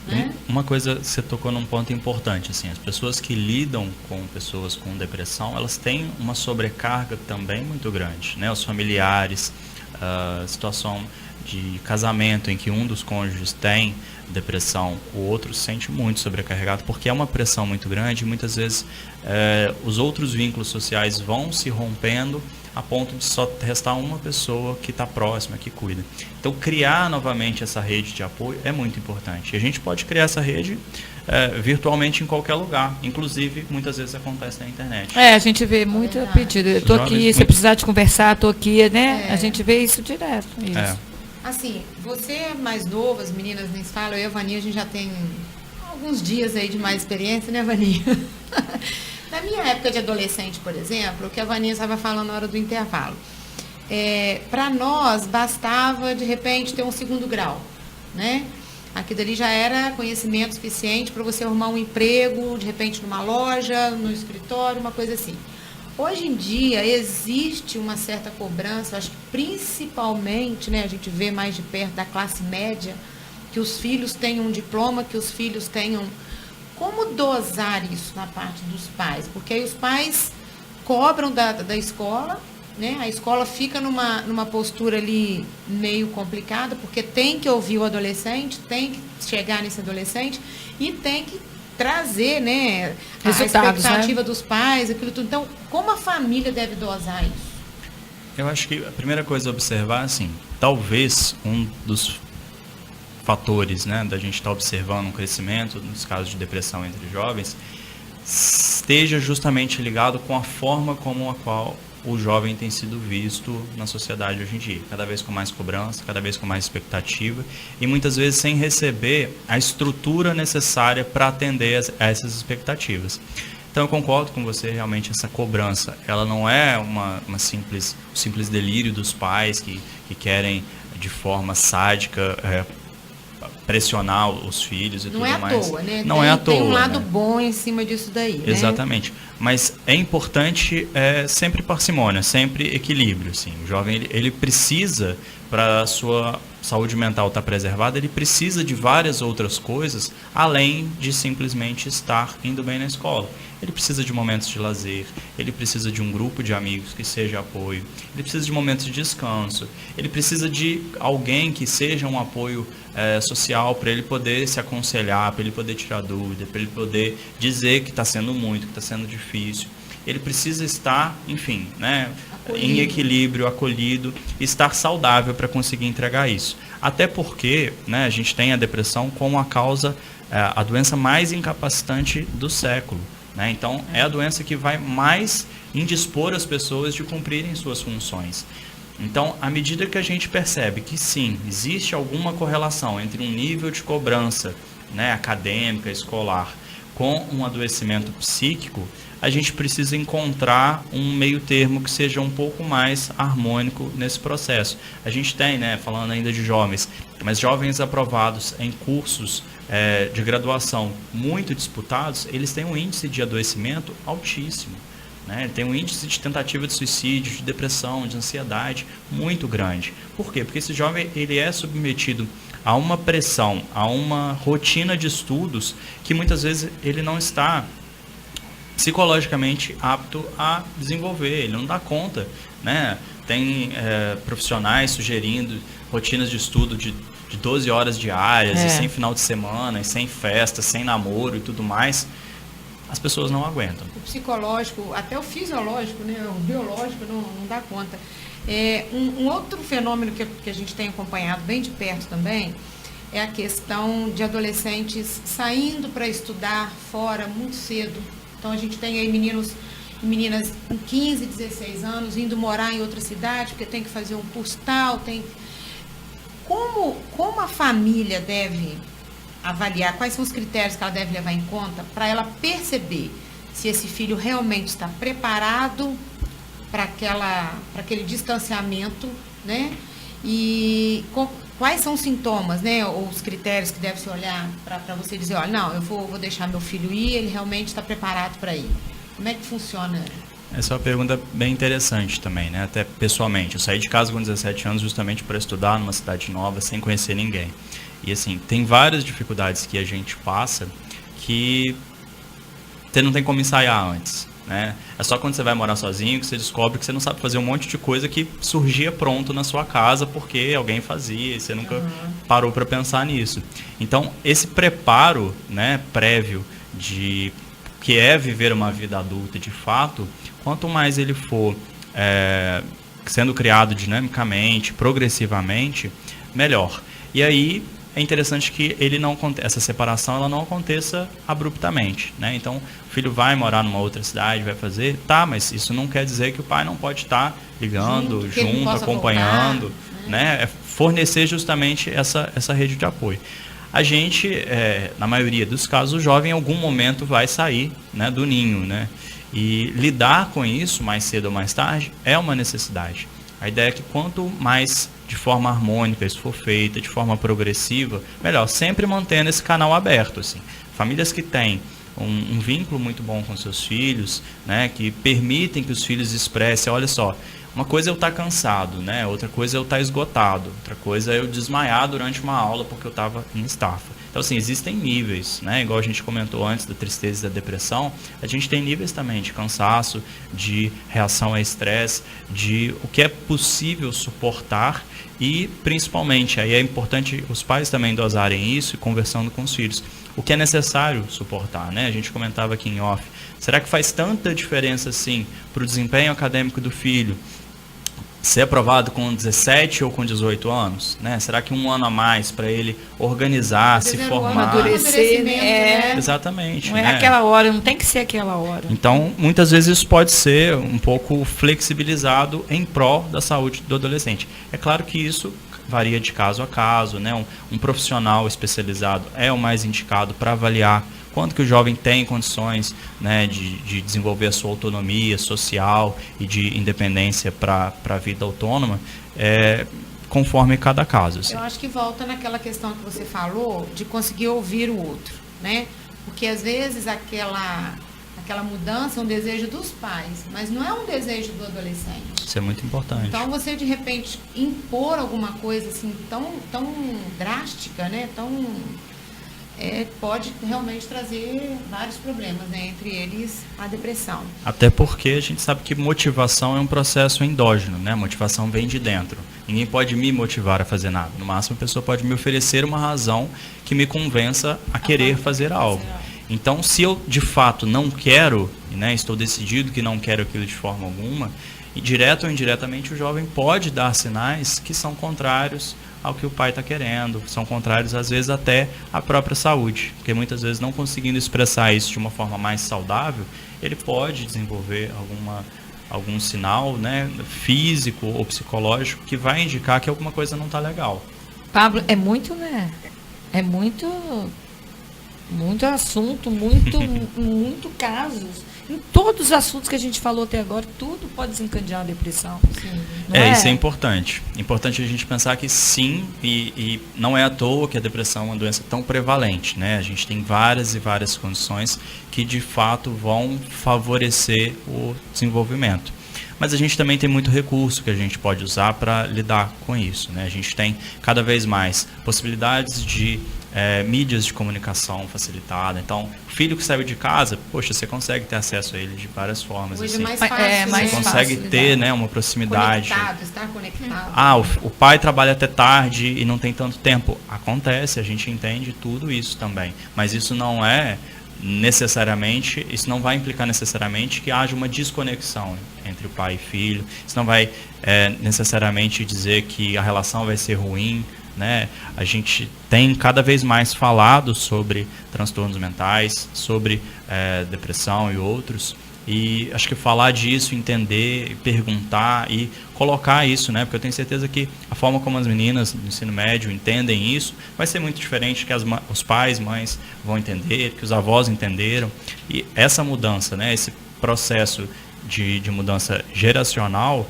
né? Uma coisa, você tocou num ponto importante, assim, as pessoas que lidam com pessoas com depressão, elas têm uma sobrecarga também muito grande, né? Os familiares, a situação de casamento em que um dos cônjuges tem depressão, o outro se sente muito sobrecarregado, porque é uma pressão muito grande e muitas vezes os outros vínculos sociais vão se rompendo a ponto de só restar uma pessoa que está próxima, que cuida. Então, criar novamente essa rede de apoio é muito importante. E a gente pode criar essa rede virtualmente em qualquer lugar. Inclusive, muitas vezes acontece na internet. A gente vê muito pedido. Eu estou aqui, se precisar de conversar, estou aqui, né? A gente vê isso direto. Isso. Assim, você é mais novo, as meninas nem se falam, eu e a Vaninha, a gente já tem alguns dias aí de mais experiência, né, Vaninha? Na minha época de adolescente, por exemplo, o que a Vaninha estava falando na hora do intervalo, para nós bastava, de repente, ter um segundo grau, né? Aqui dali já era conhecimento suficiente para você arrumar um emprego, de repente numa loja, no escritório, uma coisa assim. Hoje em dia existe uma certa cobrança, acho que principalmente, né, a gente vê mais de perto da classe média, que os filhos tenham um diploma, que os filhos tenham... Como dosar isso na parte dos pais? Porque aí os pais cobram da escola, né? A escola fica numa postura ali meio complicada, porque tem que ouvir o adolescente, tem que chegar nesse adolescente e tem que trazer, né, a expectativa, né, dos pais, aquilo tudo. Então, como a família deve dosar isso? Eu acho que a primeira coisa a observar, assim, talvez um dos fatores, né, da gente estar observando um crescimento nos casos de depressão entre jovens esteja justamente ligado com a forma como a qual o jovem tem sido visto na sociedade hoje em dia, cada vez com mais cobrança, cada vez com mais expectativa e muitas vezes sem receber a estrutura necessária para atender a essas expectativas. Então eu concordo com você, realmente essa cobrança, ela não é um simples delírio dos pais que querem de forma sádica pressionar os filhos e tudo mais. Não é à toa, né? Não é à toa. Tem um lado bom em cima disso daí, né? Exatamente. Mas é importante sempre parcimônia, sempre equilíbrio. Assim. O jovem ele precisa, para a sua saúde mental estar preservada, ele precisa de várias outras coisas, além de simplesmente estar indo bem na escola. Ele precisa de momentos de lazer, ele precisa de um grupo de amigos que seja apoio, ele precisa de momentos de descanso, ele precisa de alguém que seja um apoio social para ele poder se aconselhar, para ele poder tirar dúvida, para ele poder dizer que está sendo muito, que está sendo difícil. Ele precisa estar, enfim, né, em equilíbrio, acolhido, estar saudável para conseguir entregar isso. Até porque, né, a gente tem a depressão como a causa, a doença mais incapacitante do século. Né? Então, é a doença que vai mais indispor as pessoas de cumprirem suas funções. Então, à medida que a gente percebe que sim, existe alguma correlação entre um nível de cobrança, né, acadêmica, escolar, com um adoecimento psíquico, a gente precisa encontrar um meio termo que seja um pouco mais harmônico nesse processo. A gente tem, né, falando ainda de jovens, mas jovens aprovados em cursos de graduação muito disputados, eles têm um índice de adoecimento altíssimo. Né? Tem um índice de tentativa de suicídio, de depressão, de ansiedade muito grande. Por quê? Porque esse jovem ele é submetido a uma pressão, a uma rotina de estudos que muitas vezes ele não está psicologicamente apto a desenvolver, ele não dá conta. Né? Tem profissionais sugerindo rotinas de estudo de 12 horas diárias, e sem final de semana, e sem festa, sem namoro e tudo mais. As pessoas não aguentam. O psicológico, até o fisiológico, né, o biológico não dá conta. Um outro fenômeno que a gente tem acompanhado bem de perto também é a questão de adolescentes saindo para estudar fora muito cedo. Então a gente tem aí meninos e meninas com 15, 16 anos indo morar em outra cidade porque tem que fazer um curso tal. Como a família deve avaliar, quais são os critérios que ela deve levar em conta para ela perceber se esse filho realmente está preparado para aquele distanciamento, né? E quais são os sintomas, né? Ou os critérios que deve se olhar para você dizer, olha, não, eu vou deixar meu filho ir, ele realmente está preparado para ir. Como é que funciona? Essa é uma pergunta bem interessante também, né? Até pessoalmente. Eu saí de casa com 17 anos justamente para estudar numa cidade nova, sem conhecer ninguém. E assim, tem várias dificuldades que a gente passa que você não tem como ensaiar antes, né? É só quando você vai morar sozinho que você descobre que você não sabe fazer um monte de coisa que surgia pronto na sua casa porque alguém fazia e você nunca parou para pensar nisso. Então, esse preparo, né, prévio de que é viver uma vida adulta de fato, quanto mais ele for sendo criado dinamicamente, progressivamente, melhor. E aí é interessante que essa separação ela não aconteça abruptamente, né? Então, o filho vai morar numa outra cidade, vai fazer, mas isso não quer dizer que o pai não pode estar ligando, junto acompanhando, voltar, né? Fornecer justamente essa rede de apoio. A gente, na maioria dos casos, o jovem em algum momento vai sair, né, do ninho, né? E lidar com isso, mais cedo ou mais tarde, é uma necessidade. A ideia é que quanto mais de forma harmônica isso for feita, de forma progressiva, melhor, sempre mantendo esse canal aberto. Assim. Famílias que têm um vínculo muito bom com seus filhos, né, que permitem que os filhos expressem, olha só, uma coisa é eu estar cansado, né, outra coisa é eu estar esgotado, outra coisa é eu desmaiar durante uma aula porque eu estava em estafa. Então, assim, existem níveis, né? Igual a gente comentou antes da tristeza e da depressão, a gente tem níveis também de cansaço, de reação a estresse, de o que é possível suportar e, principalmente, aí é importante os pais também dosarem isso e conversando com os filhos. O que é necessário suportar, né? A gente comentava aqui em off. Será que faz tanta diferença, assim, para o desempenho acadêmico do filho ser aprovado com 17 ou com 18 anos, né? Será que um ano a mais para ele organizar, se formar, amadurecer, né? Exatamente. Não é aquela hora, não tem que ser aquela hora. Então, muitas vezes isso pode ser um pouco flexibilizado em prol da saúde do adolescente. É claro que isso varia de caso a caso, né? Um profissional especializado é o mais indicado para avaliar quanto que o jovem tem condições, né, de desenvolver a sua autonomia social e de independência para a vida autônoma, conforme cada caso. Assim. Eu acho que volta naquela questão que você falou de conseguir ouvir o outro, né? Porque às vezes aquela mudança é um desejo dos pais, mas não é um desejo do adolescente. Isso é muito importante. Então você de repente impor alguma coisa assim tão drástica, né? Pode realmente trazer vários problemas, né? Entre eles a depressão. Até porque a gente sabe que motivação é um processo endógeno, né? Motivação vem de dentro. Ninguém pode me motivar a fazer nada. No máximo a pessoa pode me oferecer uma razão que me convença a querer fazer algo. Então, se eu de fato não quero, né, estou decidido que não quero aquilo de forma alguma, e direto ou indiretamente o jovem pode dar sinais que são contrários ao que o pai está querendo, são contrários às vezes até à própria saúde, porque muitas vezes não conseguindo expressar isso de uma forma mais saudável, ele pode desenvolver algum sinal, né, físico ou psicológico que vai indicar que alguma coisa não está legal. Pablo, é muito, né? É muito Muito assunto, muito casos. Em todos os assuntos que a gente falou até agora, tudo pode desencadear a depressão. Isso é importante. Importante a gente pensar que sim, e não é à toa que a depressão é uma doença tão prevalente, né? A gente tem várias e várias condições que de fato vão favorecer o desenvolvimento. Mas a gente também tem muito recurso que a gente pode usar para lidar com isso, né? A gente tem cada vez mais possibilidades de mídias de comunicação facilitada. Então, o filho que saiu de casa, poxa, você consegue ter acesso a ele de várias formas. Hoje assim. é mais fácil, você consegue ter, né, uma proximidade. Estar conectado. O pai trabalha até tarde e não tem tanto tempo. Acontece, a gente entende tudo isso também. Mas isso não é necessariamente, isso não vai implicar necessariamente que haja uma desconexão entre o pai e filho. Isso não vai necessariamente dizer que a relação vai ser ruim, né? A gente tem cada vez mais falado sobre transtornos mentais, sobre depressão e outros, e acho que falar disso, entender, perguntar e colocar isso, né? Porque eu tenho certeza que a forma como as meninas do ensino médio entendem isso vai ser muito diferente que os pais, mães vão entender, que os avós entenderam. E essa mudança, né? Esse processo de mudança geracional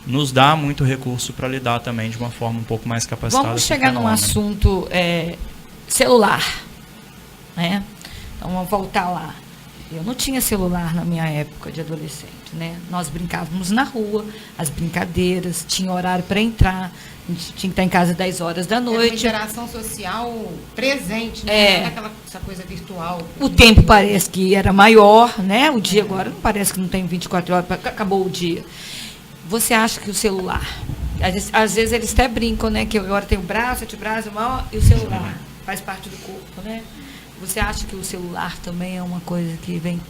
nos dá muito recurso para lidar também de uma forma um pouco mais capacitada. Vamos chegar num assunto celular, né? Então vamos voltar lá. Eu não tinha celular na minha época de adolescente, né? Nós brincávamos na rua, as brincadeiras, tinha horário para entrar, a gente tinha que estar em casa 10 horas da noite. Uma interação social presente, né? Não é essa coisa virtual. O tempo parece que era maior, né? O dia agora não parece que não tem 24 horas, acabou o dia. Você acha que o celular, às vezes eles até brincam, né? Que agora tem o braço, antebraço, mão e o celular faz parte do corpo, né? Você acha que o celular também é uma coisa que vem?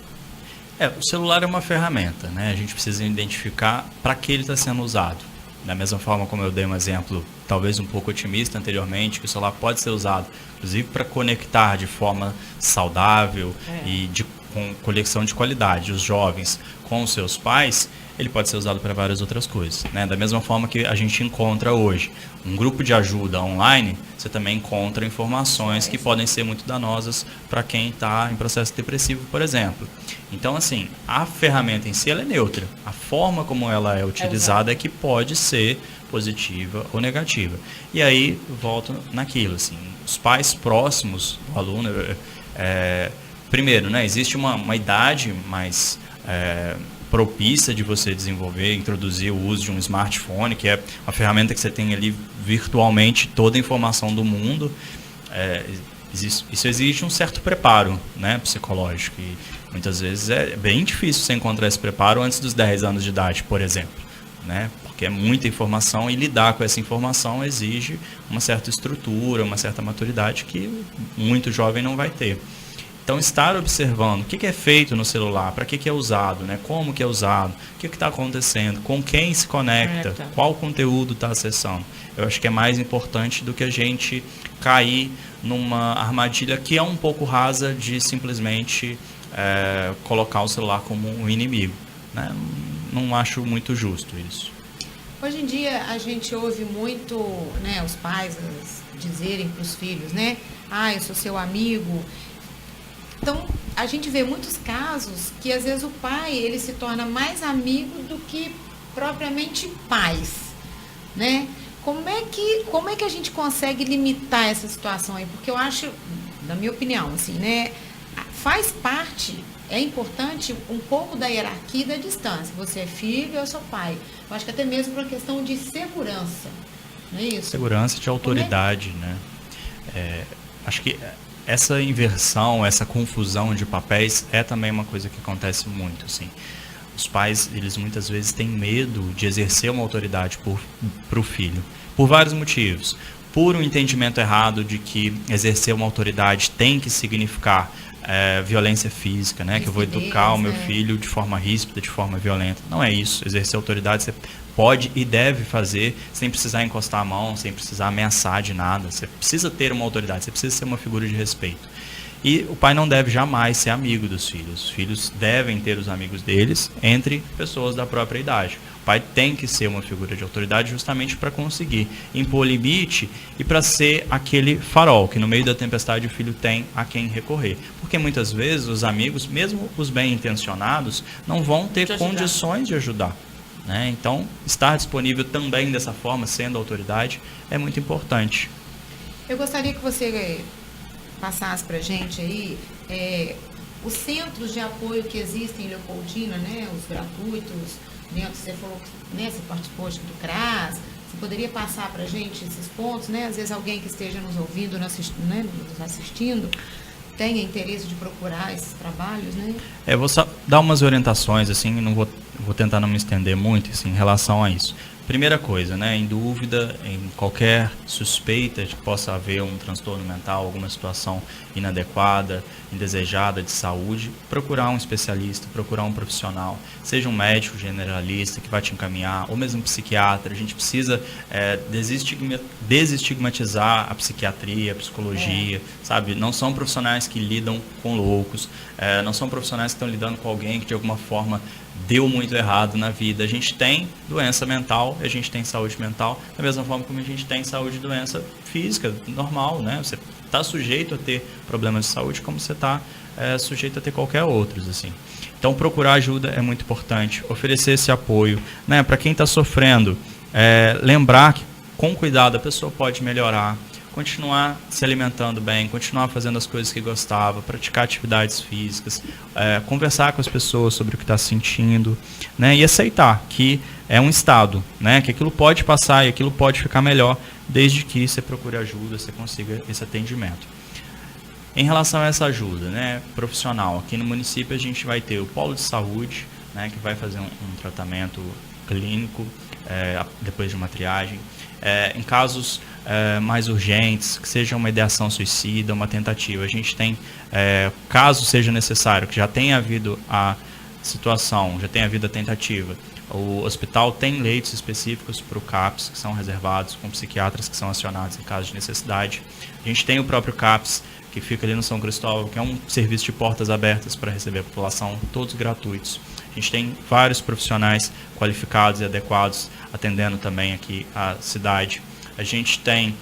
O celular é uma ferramenta, né? A gente precisa identificar para que ele está sendo usado. Da mesma forma como eu dei um exemplo, talvez um pouco otimista anteriormente, que o celular pode ser usado, inclusive para conectar de forma saudável e com conexão de qualidade os jovens com os seus pais, ele pode ser usado para várias outras coisas, né? Da mesma forma que a gente encontra hoje um grupo de ajuda online, você também encontra informações que podem ser muito danosas para quem está em processo depressivo, por exemplo. Então, assim, a ferramenta em si ela é neutra. A forma como ela é utilizada é que pode ser positiva ou negativa. E aí, volto naquilo, assim, os pais próximos do aluno, primeiro, né, existe uma idade mais propícia de você desenvolver, introduzir o uso de um smartphone, que é uma ferramenta que você tem ali virtualmente toda a informação do mundo. Isso exige um certo preparo, né, psicológico, e muitas vezes é bem difícil você encontrar esse preparo antes dos 10 anos de idade, por exemplo, né, porque é muita informação e lidar com essa informação exige uma certa estrutura, uma certa maturidade que muito jovem não vai ter. Então, estar observando o que é feito no celular, para que é usado, né? Como que é usado, o que está acontecendo, com quem se conecta, qual conteúdo está acessando. Eu acho que é mais importante do que a gente cair numa armadilha que é um pouco rasa de simplesmente colocar o celular como um inimigo, né? Não acho muito justo isso. Hoje em dia, a gente ouve muito, né, os pais dizerem para os filhos, né? Eu sou seu amigo. Então, a gente vê muitos casos que, às vezes, o pai ele se torna mais amigo do que propriamente pais, né? Como é que a gente consegue limitar essa situação aí? Porque eu acho, na minha opinião, assim, né, faz parte, é importante um pouco da hierarquia e da distância. Você é filho, eu sou pai. Eu acho que até mesmo por uma questão de segurança, não é isso? Segurança de autoridade, né? Acho que essa inversão, essa confusão de papéis é também uma coisa que acontece muito, assim. Os pais, eles muitas vezes têm medo de exercer uma autoridade para o filho, por vários motivos. Por um entendimento errado de que exercer uma autoridade tem que significar violência física, né? Que eu vou educar o meu filho de forma ríspida, de forma violenta. Não é isso. Exercer autoridade você pode e deve fazer sem precisar encostar a mão, sem precisar ameaçar de nada. Você precisa ter uma autoridade, você precisa ser uma figura de respeito. E o pai não deve jamais ser amigo dos filhos. Os filhos devem ter os amigos deles entre pessoas da própria idade. O pai tem que ser uma figura de autoridade justamente para conseguir impor limite e para ser aquele farol que no meio da tempestade o filho tem a quem recorrer. Porque muitas vezes os amigos, mesmo os bem intencionados, não vão ter condições de ajudar. Né? Então, estar disponível também dessa forma, sendo autoridade, é muito importante. Eu gostaria que você passasse para a gente aí os centros de apoio que existem em Leopoldina, né? Os gratuitos, dentro, você falou que, né, você participou do CRAS, você poderia passar para a gente esses pontos, né? Às vezes alguém que esteja nos ouvindo, nos assistindo, tenha interesse de procurar esses trabalhos, né? Eu vou só dar umas orientações, assim, não vou tentar não me estender muito, assim, em relação a isso. Primeira coisa, né, em dúvida, em qualquer suspeita de que possa haver um transtorno mental, alguma situação inadequada, indesejada de saúde, procurar um especialista, procurar um profissional, seja um médico generalista que vai te encaminhar, ou mesmo um psiquiatra. A gente precisa desestigmatizar a psiquiatria, a psicologia, sabe? Não são profissionais que lidam com loucos, não são profissionais que estão lidando com alguém que de alguma forma deu muito errado na vida. A gente tem doença mental, a gente tem saúde mental, da mesma forma como a gente tem saúde e doença física, normal, né? Você está sujeito a ter problemas de saúde como você está sujeito a ter qualquer outros, assim. Então, procurar ajuda é muito importante, oferecer esse apoio, né? Para quem está sofrendo, lembrar que com cuidado a pessoa pode melhorar, continuar se alimentando bem, continuar fazendo as coisas que gostava, praticar atividades físicas, conversar com as pessoas sobre o que está sentindo, né, e aceitar que é um estado, né, que aquilo pode passar e aquilo pode ficar melhor, desde que você procure ajuda, você consiga esse atendimento. Em relação a essa ajuda, né, profissional, aqui no município a gente vai ter o polo de saúde, né, que vai fazer um tratamento clínico depois de uma triagem. Em casos mais urgentes, que seja uma ideação suicida, uma tentativa, a gente tem, caso seja necessário, que já tenha havido a situação, já tenha havido a tentativa, o hospital tem leitos específicos para o CAPS, que são reservados com psiquiatras que são acionados em caso de necessidade. A gente tem o próprio CAPS, que fica ali no São Cristóvão, que é um serviço de portas abertas para receber a população, todos gratuitos. A gente tem vários profissionais qualificados e adequados atendendo também aqui a cidade. A gente tem,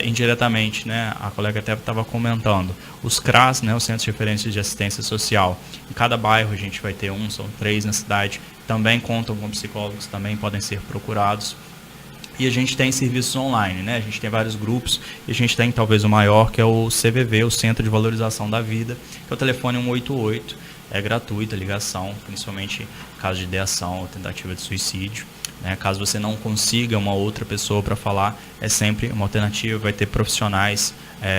indiretamente, né, a colega até estava comentando, os CRAS, né, os Centros de Referência de Assistência Social. Em cada bairro a gente vai ter são 3 na cidade, também contam com psicólogos, também podem ser procurados. E a gente tem serviços online, né? A gente tem vários grupos e a gente tem talvez o maior, que é o CVV, o Centro de Valorização da Vida, que é o telefone 188, é gratuita a ligação, principalmente em caso de ideação ou tentativa de suicídio. Né? Caso você não consiga uma outra pessoa para falar, é sempre uma alternativa, vai ter profissionais,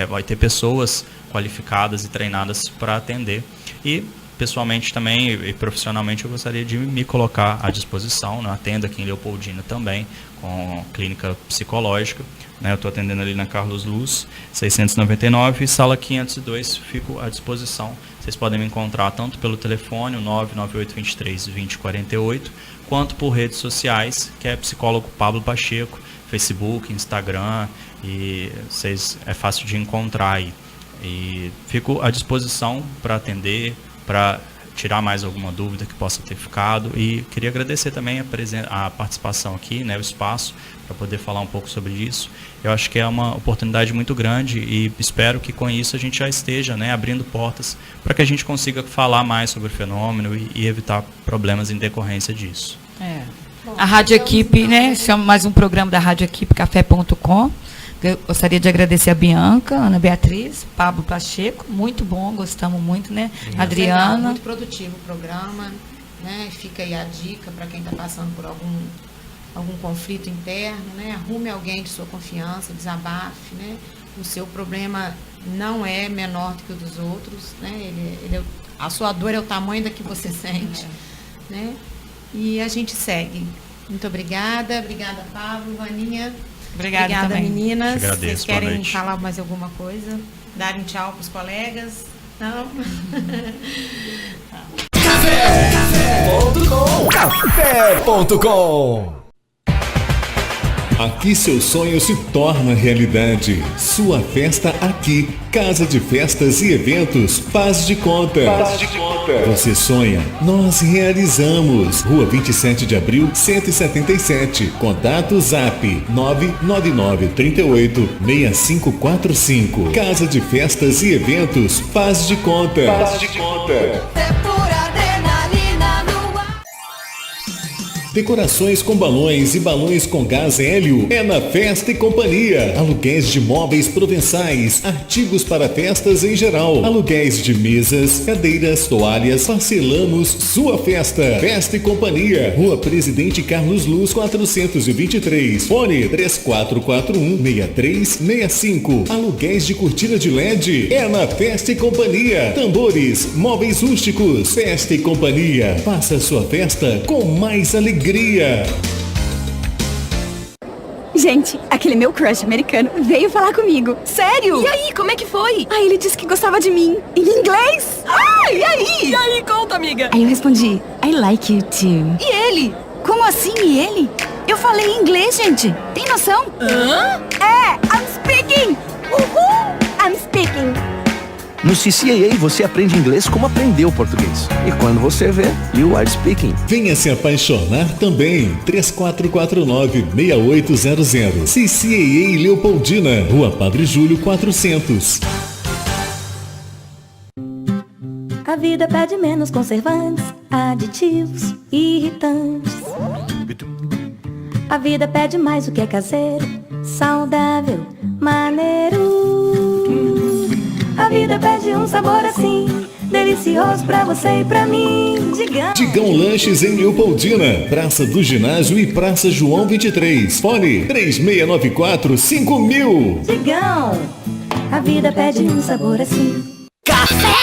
vai ter pessoas qualificadas e treinadas para atender. E pessoalmente também e profissionalmente eu gostaria de me colocar à disposição, né? Atendo aqui em Leopoldina também, com clínica psicológica, né? Eu estou atendendo ali na Carlos Luz, 699, sala 502, fico à disposição. Vocês podem me encontrar tanto pelo telefone, o 99823-2048, quanto por redes sociais, que é psicólogo Pablo Pacheco, Facebook, Instagram, e é fácil de encontrar aí. E fico à disposição para atender, para tirar mais alguma dúvida que possa ter ficado, e queria agradecer também a participação aqui, né, o espaço para poder falar um pouco sobre isso. Eu acho que é uma oportunidade muito grande e espero que com isso a gente já esteja, né, abrindo portas para que a gente consiga falar mais sobre o fenômeno e evitar problemas em decorrência disso. A Rádio Equipe, né, chama mais um programa da Rádio Equipe, café.com. Eu gostaria de agradecer a Bianca, Ana Beatriz, Pablo Pacheco, muito bom, gostamos muito, né? Adriana. Legal, muito produtivo o programa, né? Fica aí a dica para quem está passando por algum conflito interno, né? Arrume alguém de sua confiança, desabafe, né? O seu problema não é menor do que o dos outros, né? A sua dor é o tamanho da que você sente, né? E a gente segue. Muito obrigada, Pablo, Vaninha. Obrigada, também. Meninas. Agradeço, vocês querem falar mais alguma coisa? Darem tchau para os colegas? Não? Café.com Aqui seu sonho se torna realidade. Sua festa aqui. Casa de Festas e Eventos Faz de Conta. Faz de Conta. Você sonha, nós realizamos. Rua 27 de Abril, 177. Contato Zap 999386545. Casa de Festas e Eventos Faz de Conta. Faz de Conta. Decorações com balões e balões com gás hélio é na Festa e Companhia. Aluguéis de móveis provençais, artigos para festas em geral. Aluguéis de mesas, cadeiras, toalhas, parcelamos sua festa. Festa e Companhia, Rua Presidente Carlos Luz 423. Fone 3441-6365. Aluguéis de cortina de LED é na Festa e Companhia. Tambores, móveis rústicos. Festa e Companhia. Faça sua festa com mais alegria. Gente, aquele meu crush americano veio falar comigo. Sério? E aí, como é que foi? Aí ele disse que gostava de mim. Em inglês? E aí? E aí, conta, amiga. Aí eu respondi, I like you too. E ele? Como assim, e ele? Eu falei em inglês, gente. Tem noção? Hã? I'm speaking. Uhul! I'm speaking. No CCAA você aprende inglês como aprendeu português. E quando você vê, you are speaking. Venha se apaixonar também. 3449-6800. CCAA Leopoldina, Rua Padre Júlio 400. A vida pede menos conservantes, aditivos, irritantes. A vida pede mais o que é caseiro, saudável, maneiro. A vida pede um sabor assim, delicioso pra você e pra mim. Digão Lanches em Leopoldina, Praça do Ginásio e Praça João 23. Fone 3694-5000. Digão, a vida pede um sabor assim. Café!